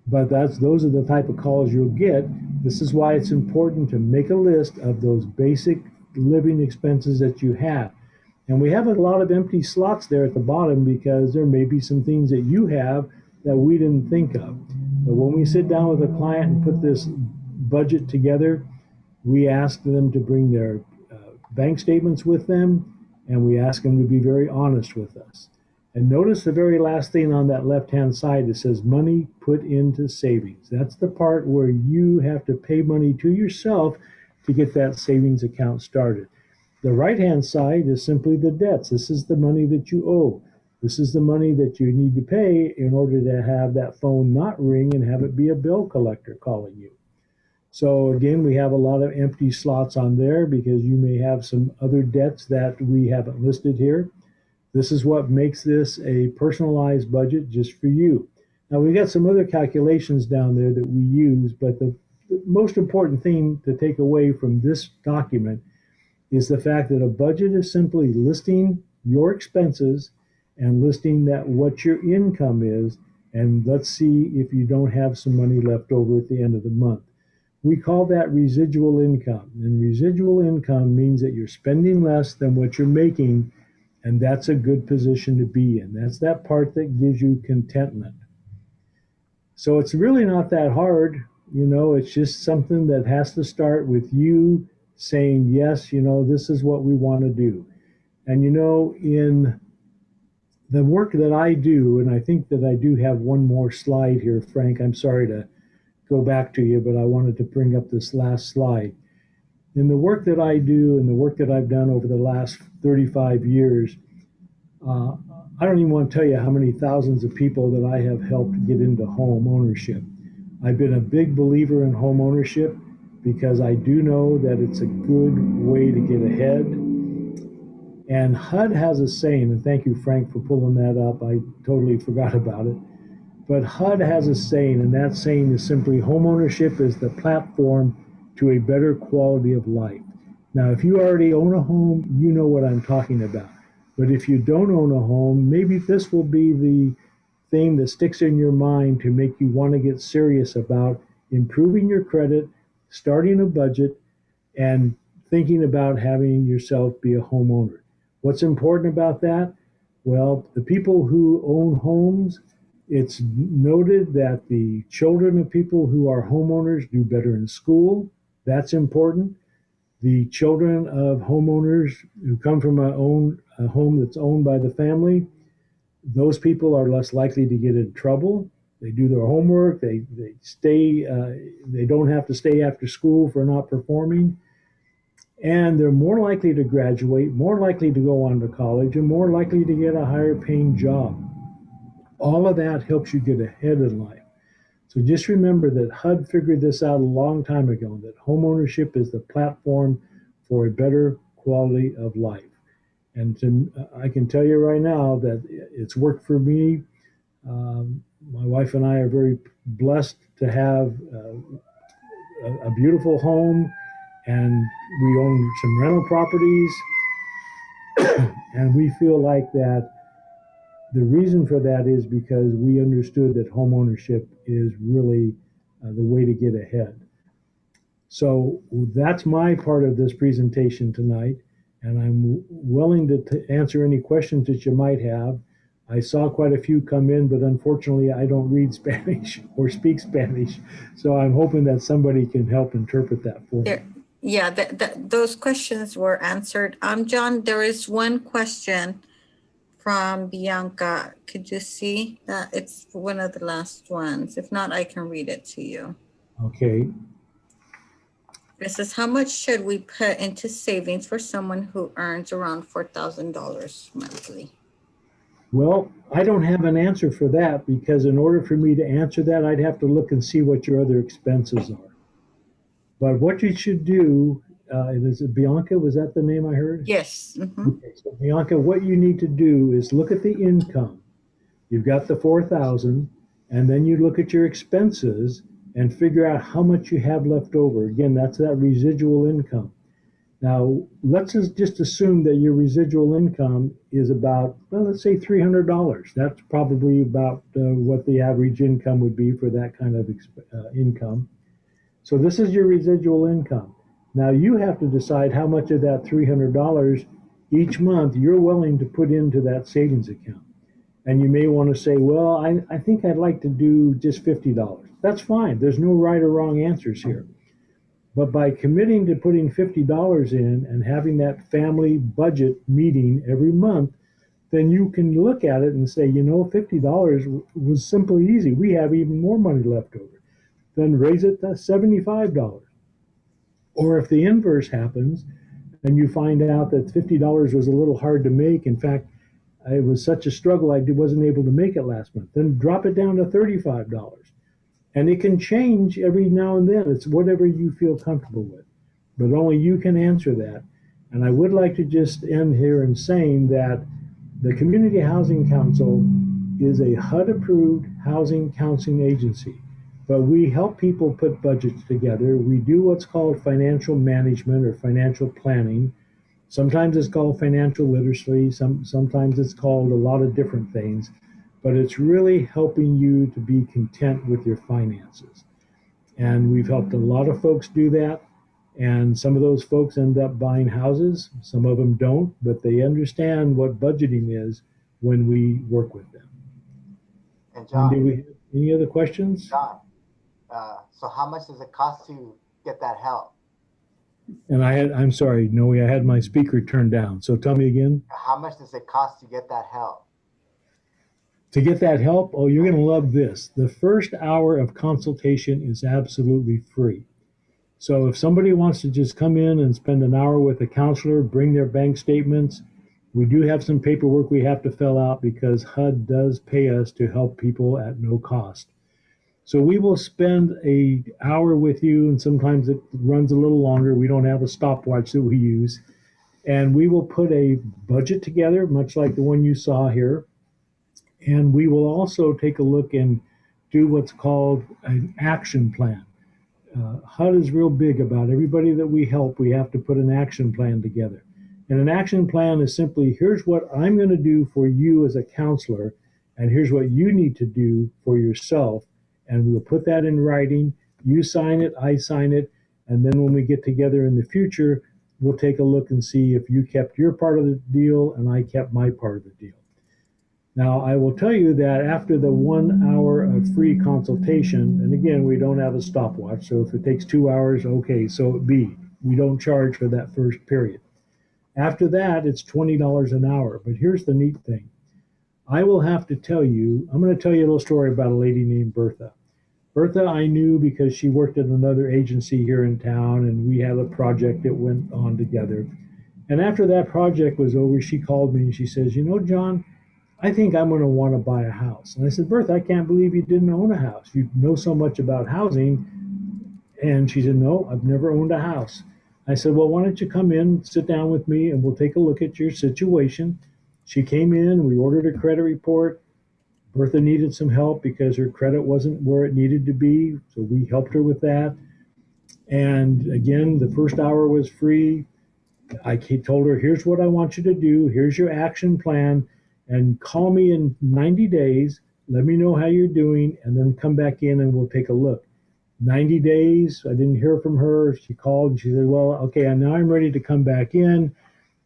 but those are the type of calls you'll get. This is why it's important to make a list of those basic living expenses that you have. And we have a lot of empty slots there at the bottom because there may be some things that you have that we didn't think of. But when we sit down with a client and put this budget together, we ask them to bring their bank statements with them, and we ask them to be very honest with us. And notice the very last thing on that left-hand side, it says money put into savings. That's the part where you have to pay money to yourself to get that savings account started. The right-hand side is simply the debts. This is the money that you owe. This is the money that you need to pay in order to have that phone not ring and have it be a bill collector calling you. So again, we have a lot of empty slots on there because you may have some other debts that we haven't listed here. This is what makes this a personalized budget just for you. Now, we got some other calculations down there that we use, but the most important thing to take away from this document is the fact that a budget is simply listing your expenses and listing that what your income is, and let's see if you don't have some money left over at the end of the month. We call that residual income, and residual income means that you're spending less than what you're making. And that's a good position to be in. That's that part that gives you contentment. So it's really not that hard. You know, it's just something that has to start with you saying, yes, you know, this is what we want to do. And, you know, in the work that I do, and I think that I do have one more slide here, Frank. I'm sorry to go back to you, but I wanted to bring up this last slide. In the work that I do and the work that I've done over the last 35 years, I don't even want to tell you how many thousands of people that I have helped get into home ownership. I've been a big believer in home ownership because I do know that it's a good way to get ahead. And HUD has a saying, and thank you, Frank, for pulling that up. I totally forgot about it. But HUD has a saying, and that saying is simply homeownership is the platform to a better quality of life. Now, if you already own a home, you know what I'm talking about. But if you don't own a home, maybe this will be the thing that sticks in your mind to make you want to get serious about improving your credit, starting a budget, and thinking about having yourself be a homeowner. What's important about that? Well, the people who own homes, it's noted that the children of people who are homeowners do better in school. That's important. The children of homeowners who come from a home that's owned by the family, those people are less likely to get in trouble. They do their homework. They stay. They don't have to stay after school for not performing, and they're more likely to graduate, more likely to go on to college, and more likely to get a higher paying job. All of that helps you get ahead in life. So just remember that HUD figured this out a long time ago, that homeownership is the platform for a better quality of life. And I can tell you right now that it's worked for me. My wife and I are very blessed to have a beautiful home, and we own some rental properties, and we feel like that the reason for that is because we understood that home ownership is really the way to get ahead. So that's my part of this presentation tonight, and I'm willing to answer any questions that you might have. I saw quite a few come in, but unfortunately I don't read Spanish or speak Spanish, so I'm hoping that somebody can help interpret that for me. Yeah, those questions were answered. John, there is one question from Bianca. Could you see that? It's one of the last ones. If not, I can read it to you. Okay. It says, how much should we put into savings for someone who earns around $4,000 monthly? Well, I don't have an answer for that, because in order for me to answer that, I'd have to look and see what your other expenses are. But what you should do, is it Bianca? Was that the name I heard? Yes. Mm-hmm. Okay, so Bianca, what you need to do is look at the income. You've got the 4,000, and then you look at your expenses and figure out how much you have left over. Again, that's that residual income. Now, let's just assume that your residual income is about, well, let's say $300. That's probably about what the average income would be for that kind of income. So this is your residual income. Now you have to decide how much of that $300 each month you're willing to put into that savings account. And you may want to say, well, I think I'd like to do just $50. That's fine. There's no right or wrong answers here. But by committing to putting $50 in and having that family budget meeting every month, then you can look at it and say, you know, $50 was simply easy. We have even more money left over. Then raise it to $75. Or if the inverse happens and you find out that $50 was a little hard to make, in fact, it was such a struggle I wasn't able to make it last month, then drop it down to $35. And it can change every now and then. It's whatever you feel comfortable with. But only you can answer that. And I would like to just end here in saying that the Community Housing Council is a HUD-approved housing counseling agency. But we help people put budgets together. We do what's called financial management or financial planning. Sometimes it's called financial literacy. Sometimes it's called a lot of different things. But it's really helping you to be content with your finances. And we've helped a lot of folks do that. And some of those folks end up buying houses. Some of them don't, but they understand what budgeting is when we work with them. And John, do we have any other questions? John, so how much does it cost to get that help? And I'm sorry, Noe, I had my speaker turned down. So tell me again. How much does it cost to get that help? To get that help, oh, you're going to love this. The first hour of consultation is absolutely free. So if somebody wants to just come in and spend an hour with a counselor, bring their bank statements, we do have some paperwork we have to fill out because HUD does pay us to help people at no cost. So we will spend an hour with you, and sometimes it runs a little longer. We don't have a stopwatch that we use. And we will put a budget together, much like the one you saw here. And we will also take a look and do what's called an action plan. HUD is real big about everybody that we help. We have to put an action plan together. And an action plan is simply, here's what I'm going to do for you as a counselor, and here's what you need to do for yourself. And we'll put that in writing. You sign it, I sign it. And then when we get together in the future, we'll take a look and see if you kept your part of the deal and I kept my part of the deal. Now, I will tell you that after the 1 hour of free consultation, and again, we don't have a stopwatch, so if it takes 2 hours, okay, so it be. We don't charge for that first period. After that, it's $20 an hour. But here's the neat thing. I will have to tell you, I'm going to tell you a little story about a lady named Bertha. Bertha I knew because she worked at another agency here in town, and we had a project that went on together. And after that project was over, she called me and she says, you know, John, I think I'm going to want to buy a house. And I said, Bertha, I can't believe you didn't own a house. You know so much about housing. And she said, no, I've never owned a house. I said, well, why don't you come in, sit down with me, and we'll take a look at your situation. She came in, we ordered a credit report, Bertha needed some help because her credit wasn't where it needed to be, so we helped her with that. And again, the first hour was free. I told her, here's what I want you to do. Here's your action plan. And call me in 90 days. Let me know how you're doing. And then come back in and we'll take a look. 90 days, I didn't hear from her. She called and she said, well, okay, now I'm ready to come back in.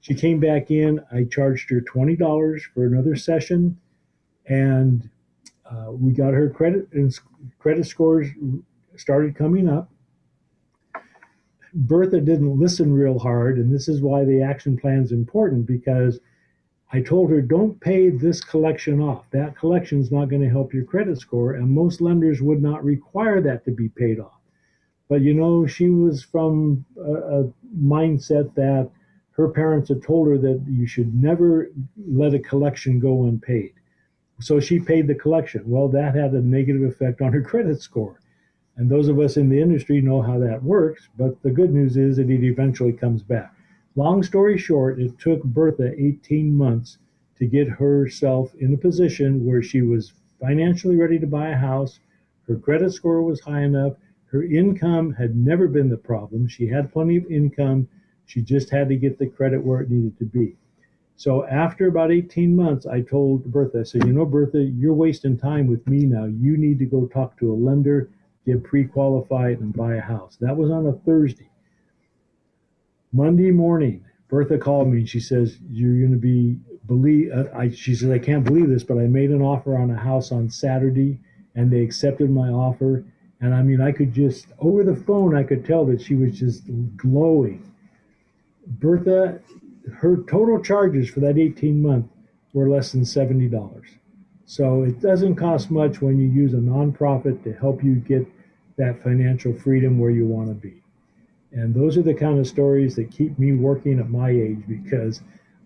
She came back in. I charged her $20 for another session. And we got her credit, and credit scores started coming up. Bertha didn't listen real hard, and this is why the action plan is important, because I told her, don't pay this collection off. That collection is not going to help your credit score, and most lenders would not require that to be paid off. But she was from a mindset that her parents had told her that you should never let a collection go unpaid. So she paid the collection. Well, that had a negative effect on her credit score. And those of us in the industry know how that works, but the good news is that it eventually comes back. Long story short, it took Bertha 18 months to get herself in a position where she was financially ready to buy a house. Her credit score was high enough. Her income had never been the problem. She had plenty of income. She just had to get the credit where it needed to be. So after about 18 months, I told Bertha, I said, Bertha, you're wasting time with me now. You need to go talk to a lender, get pre-qualified, and buy a house. That was on a Thursday. Monday morning, Bertha called me and she says, you're going to she says, I can't believe this, but I made an offer on a house on Saturday and they accepted my offer. And I could just, over the phone, I could tell that she was just glowing. Bertha, her total charges for that 18-month were less than $70. So it doesn't cost much when you use a nonprofit to help you get that financial freedom where you want to be. And those are the kind of stories that keep me working at my age, because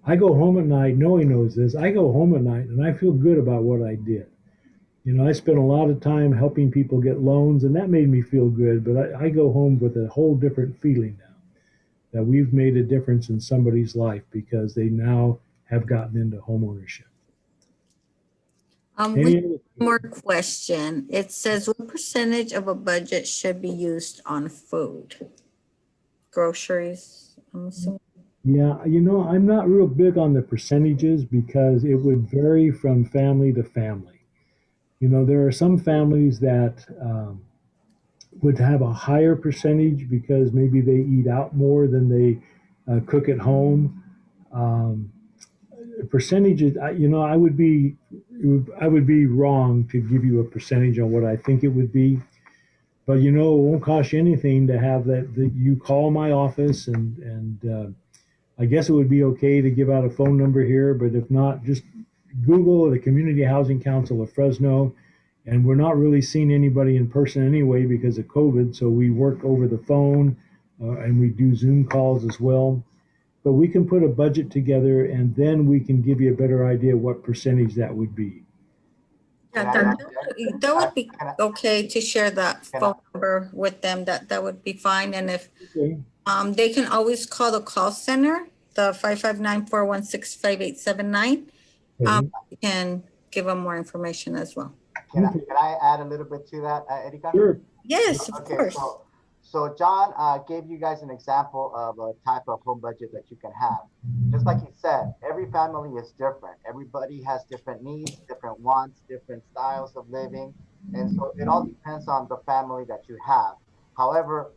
I go home at night, Noe knows this, I go home at night and I feel good about what I did. I spent a lot of time helping people get loans, and that made me feel good, but I go home with a whole different feeling now, that we've made a difference in somebody's life because they now have gotten into home ownership. We have one more question. It says, what percentage of a budget should be used on food? Groceries, I'm assuming. Yeah, I'm not real big on the percentages because it would vary from family to family. There are some families that would have a higher percentage because maybe they eat out more than they cook at home. Percentages, I would be wrong to give you a percentage on what I think it would be. But it won't cost you anything to have that you call my office, and I guess it would be okay to give out a phone number here, but if not, just Google the Community Housing Council of Fresno. And we're not really seeing anybody in person anyway because of COVID, so we work over the phone and we do Zoom calls as well. But we can put a budget together and then we can give you a better idea what percentage that would be. Yeah, that would be okay to share that phone number with them. That would be fine. And if they can always call the call center, the 559-416-5879. You can give them more information as well. Can I add a little bit to that, Erika? Sure. Yes, of course. So John gave you guys an example of a type of home budget that you can have. Just like he said, every family is different. Everybody has different needs, different wants, different styles of living. And so it all depends on the family that you have. However,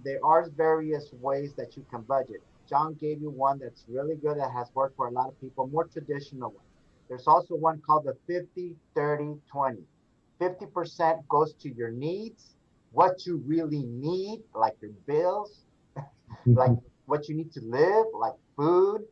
there are various ways that you can budget. John gave you one that's really good, that has worked for a lot of people, more traditional one. There's also one called the 50-30-20. 50% goes to your needs, what you really need, like your bills, like what you need to live, like food.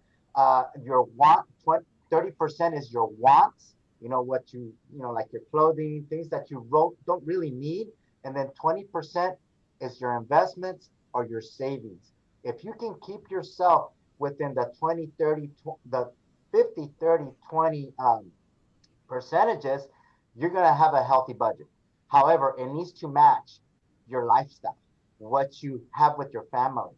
Your want, 30% is your wants, what like your clothing, things that you don't really need. And then 20% is your investments or your savings. If you can keep yourself within the 50-30-20 percentages, you're going to have a healthy budget. However, it needs to match your lifestyle, what you have with your family.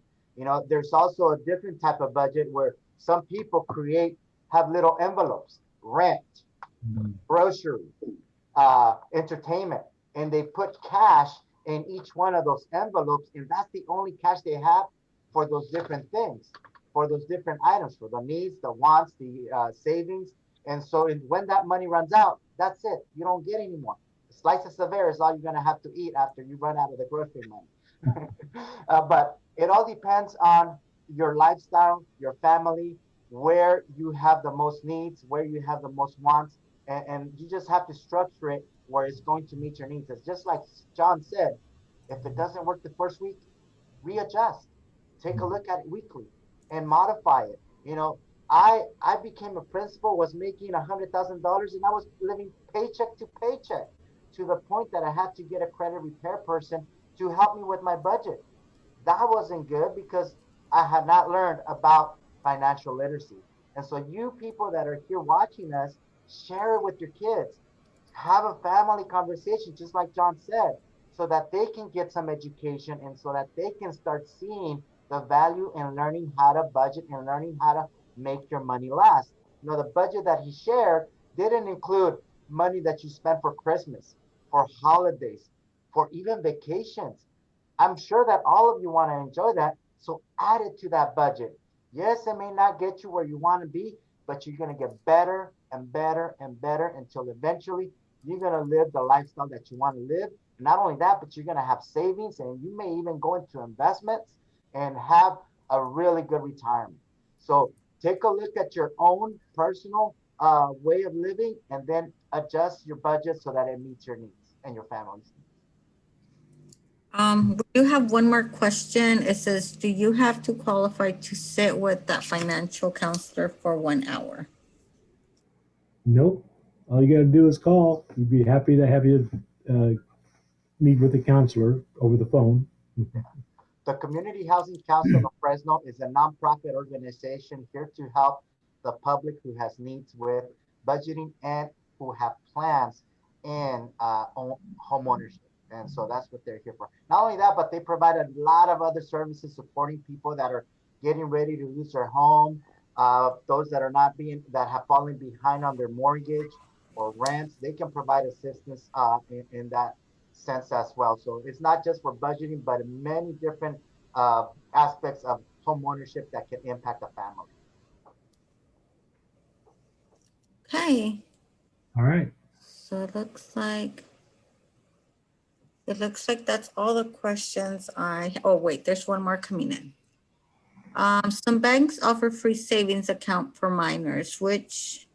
There's also a different type of budget where some people have little envelopes: rent, groceries, entertainment, and they put cash in each one of those envelopes, and that's the only cash they have for those different things, for those different items, for the needs, the wants, the savings. And so when that money runs out, that's it. You don't get any more. Slices of air is all you're going to have to eat after you run out of the grocery money. But it all depends on your lifestyle, your family, where you have the most needs, where you have the most wants, and you just have to structure it where it's going to meet your needs. It's just like John said, if it doesn't work the first week, readjust. Take a look at it weekly and modify it. You know, I became a principal, was making $100,000, and I was living paycheck to paycheck to the point that I had to get a credit repair person to help me with my budget. That wasn't good because I had not learned about financial literacy. And so, you people that are here watching us, share it with your kids. Have a family conversation, just like John said, so that they can get some education and so that they can start seeing the value in learning how to budget and learning how to make your money last. You know, the budget that he shared didn't include money that you spent for Christmas, for holidays, for even vacations. I'm sure that all of you want to enjoy that. So add it to that budget. Yes, it may not get you where you want to be, but you're going to get better and better and better until eventually you're going to live the lifestyle that you want to live. And not only that, but you're going to have savings and you may even go into investments and have a really good retirement. So take a look at your own personal way of living and then adjust your budget so that it meets your needs and your family's needs. We do have one more question. It says, do you have to qualify to sit with that financial counselor for 1 hour? Nope. All you got to do is call. We'd be happy to have you meet with a counselor over the phone. The Community Housing Council of Fresno is a nonprofit organization here to help the public who has needs with budgeting and who have plans in home ownership. And so that's what they're here for. Not only that, but they provide a lot of other services supporting people that are getting ready to lose their home, those that are not being, that have fallen behind on their mortgage or rents. They can provide assistance in that sense as well. So it's not just for budgeting, but many different aspects of home ownership that can impact a family. Okay. All right. So it looks like that's all the questions oh wait, there's one more coming in. Some banks offer free savings account for minors. Which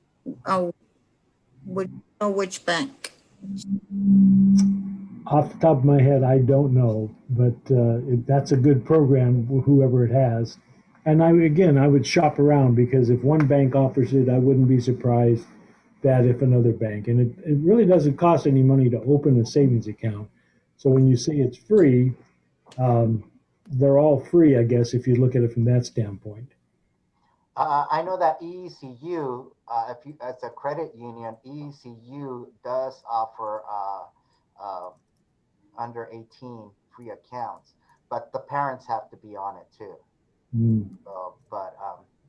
would you know which bank? Off the top of my head, I don't know, but that's a good program, whoever it has. And I would shop around because if one bank offers it, I wouldn't be surprised that if another bank. And it really doesn't cost any money to open a savings account. So when you say it's free, they're all free, I guess, if you look at it from that standpoint. I know that EECU, if you, as a credit union, EECU does offer under 18 free accounts, but the parents have to be on it too. So, but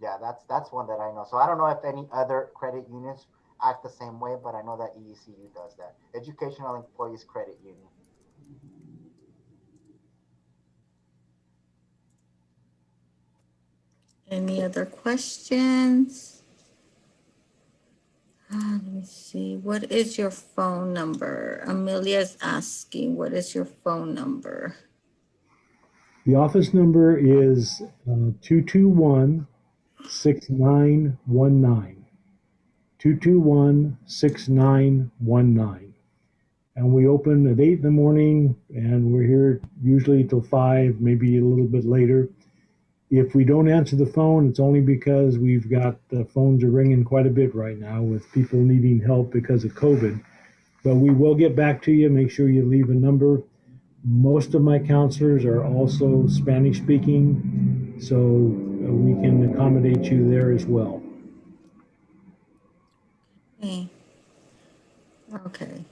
yeah, that's one that I know. So I don't know if any other credit unions act the same way, but I know that EECU does that. Educational Employees Credit Union. Any other questions? Let me see. What is your phone number? Amelia's asking, what is your phone number? The office number is 221 6919. 221 6919. And we open at 8 in the morning and we're here usually till 5, maybe a little bit later. If we don't answer the phone, it's only because we've got the phones are ringing quite a bit right now with people needing help because of COVID. But we will get back to you. Make sure you leave a number. Most of my counselors are also Spanish speaking, so we can accommodate you there as well. Okay.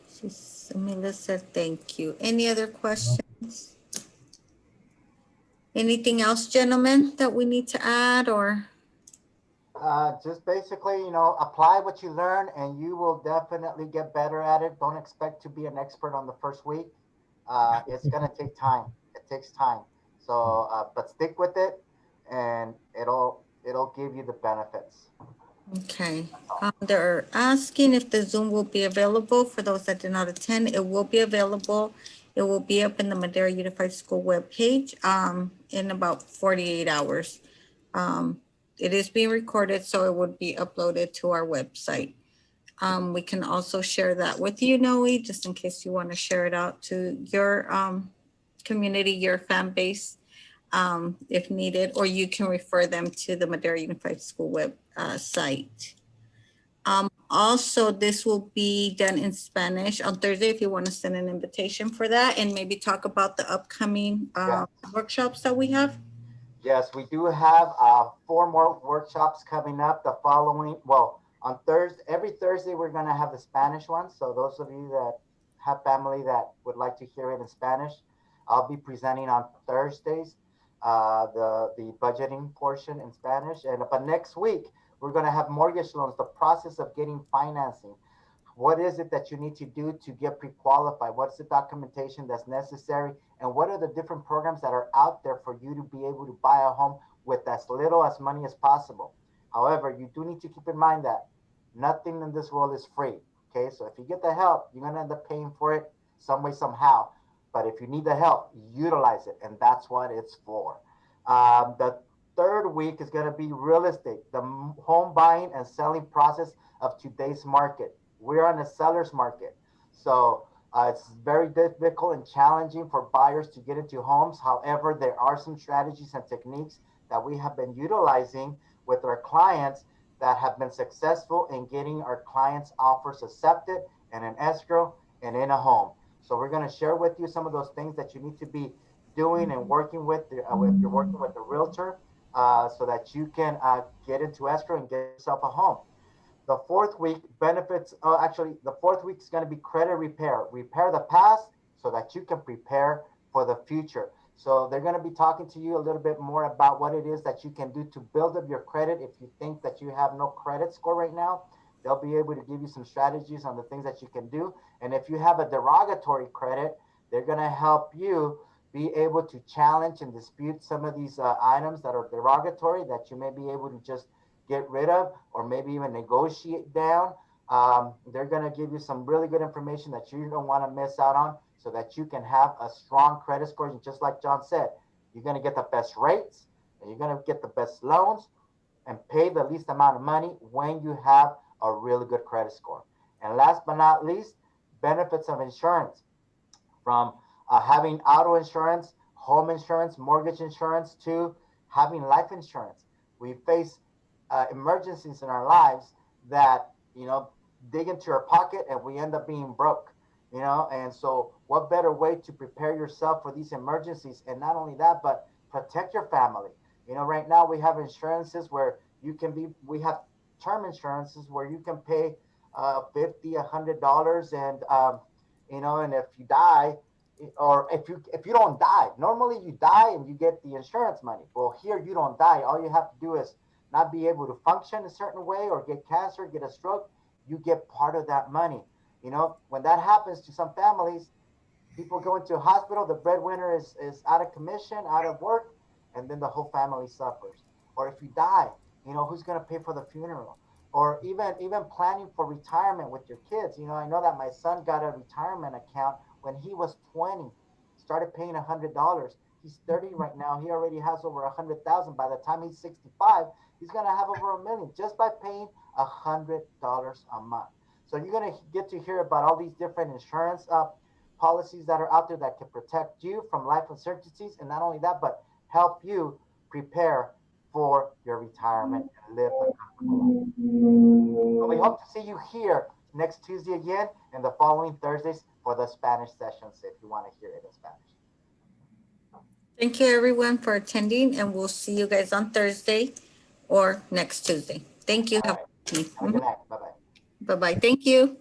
Amelia said thank you. Any other questions? Anything else, gentlemen, that we need to add or? Just basically, apply what you learn and you will definitely get better at it. Don't expect to be an expert on the first week. It's going to take time. It takes time. So, but stick with it and it'll give you the benefits. Okay. They're asking if the Zoom will be available for those that did not attend. It will be available. It will be up in the Madera Unified School webpage in about 48 hours. It is being recorded, so it would be uploaded to our website. We can also share that with you, Noe, just in case you want to share it out to your community, your fan base, if needed, or you can refer them to the Madera Unified School web site. Also, this will be done in Spanish on Thursday if you want to send an invitation for that and maybe talk about the upcoming Yeah. workshops that we have. Yes, we do have 4 more workshops coming up the following. Well, on Thursday, every Thursday, we're going to have the Spanish one. So those of you that have family that would like to hear it in Spanish, I'll be presenting on Thursdays the budgeting portion in Spanish. But next week, we're going to have mortgage loans, the process of getting financing. What is it that you need to do to get pre-qualified? What's the documentation that's necessary? And what are the different programs that are out there for you to be able to buy a home with as little as money as possible? However, you do need to keep in mind that nothing in this world is free. Okay, so if you get the help, you're gonna end up paying for it some way, somehow. But if you need the help, utilize it, and that's what it's for. The third week is gonna be real estate, the home buying and selling process of today's market. We're on a seller's market. So it's very difficult and challenging for buyers to get into homes. However, there are some strategies and techniques that we have been utilizing with our clients that have been successful in getting our clients' offers accepted and an escrow and in a home. So we're going to share with you some of those things that you need to be doing and working with if you're working with a realtor so that you can get into escrow and get yourself a home. The fourth week benefits, actually, the fourth week is going to be credit repair. Repair the past so that you can prepare for the future. So they're going to be talking to you a little bit more about what it is that you can do to build up your credit. If you think that you have no credit score right now, they'll be able to give you some strategies on the things that you can do. And if you have a derogatory credit, they're going to help you be able to challenge and dispute some of these items that are derogatory that you may be able to just get rid of or maybe even negotiate down. They're going to give you some really good information that you don't want to miss out on so that you can have a strong credit score. And just like John said, you're going to get the best rates and you're going to get the best loans and pay the least amount of money when you have a really good credit score. And last but not least, benefits of insurance, from having auto insurance, home insurance, mortgage insurance, to having life insurance. We face emergencies in our lives that dig into our pocket and we end up being broke. And so what better way to prepare yourself for these emergencies? And not only that, but protect your family. Right now we have insurances where we have term insurances where you can pay $50, $100, and if you die, or if you don't die, normally you die and you get the insurance money. Well, here you don't die. All you have to do is not be able to function a certain way or get cancer, get a stroke. You get part of that money. When that happens to some families, people go into a hospital, the breadwinner is out of commission, out of work, and then the whole family suffers. Or if you die, who's going to pay for the funeral? Or even planning for retirement with your kids. I know that my son got a retirement account when he was 20, started paying $100. He's 30 right now. He already has over 100,000. By the time he's 65, he's going to have over $1 million just by paying $100 a month. So you're going to get to hear about all these different insurance policies that are out there that can protect you from life uncertainties, and not only that, but help you prepare for your retirement and live a comfortable life. So we hope to see you here next Tuesday again and the following Thursdays for the Spanish sessions if you want to hear it in Spanish. Thank you everyone for attending, and we'll see you guys on Thursday or next Tuesday. Thank you. All right. Have a good night. Bye-bye. Bye-bye. Thank you.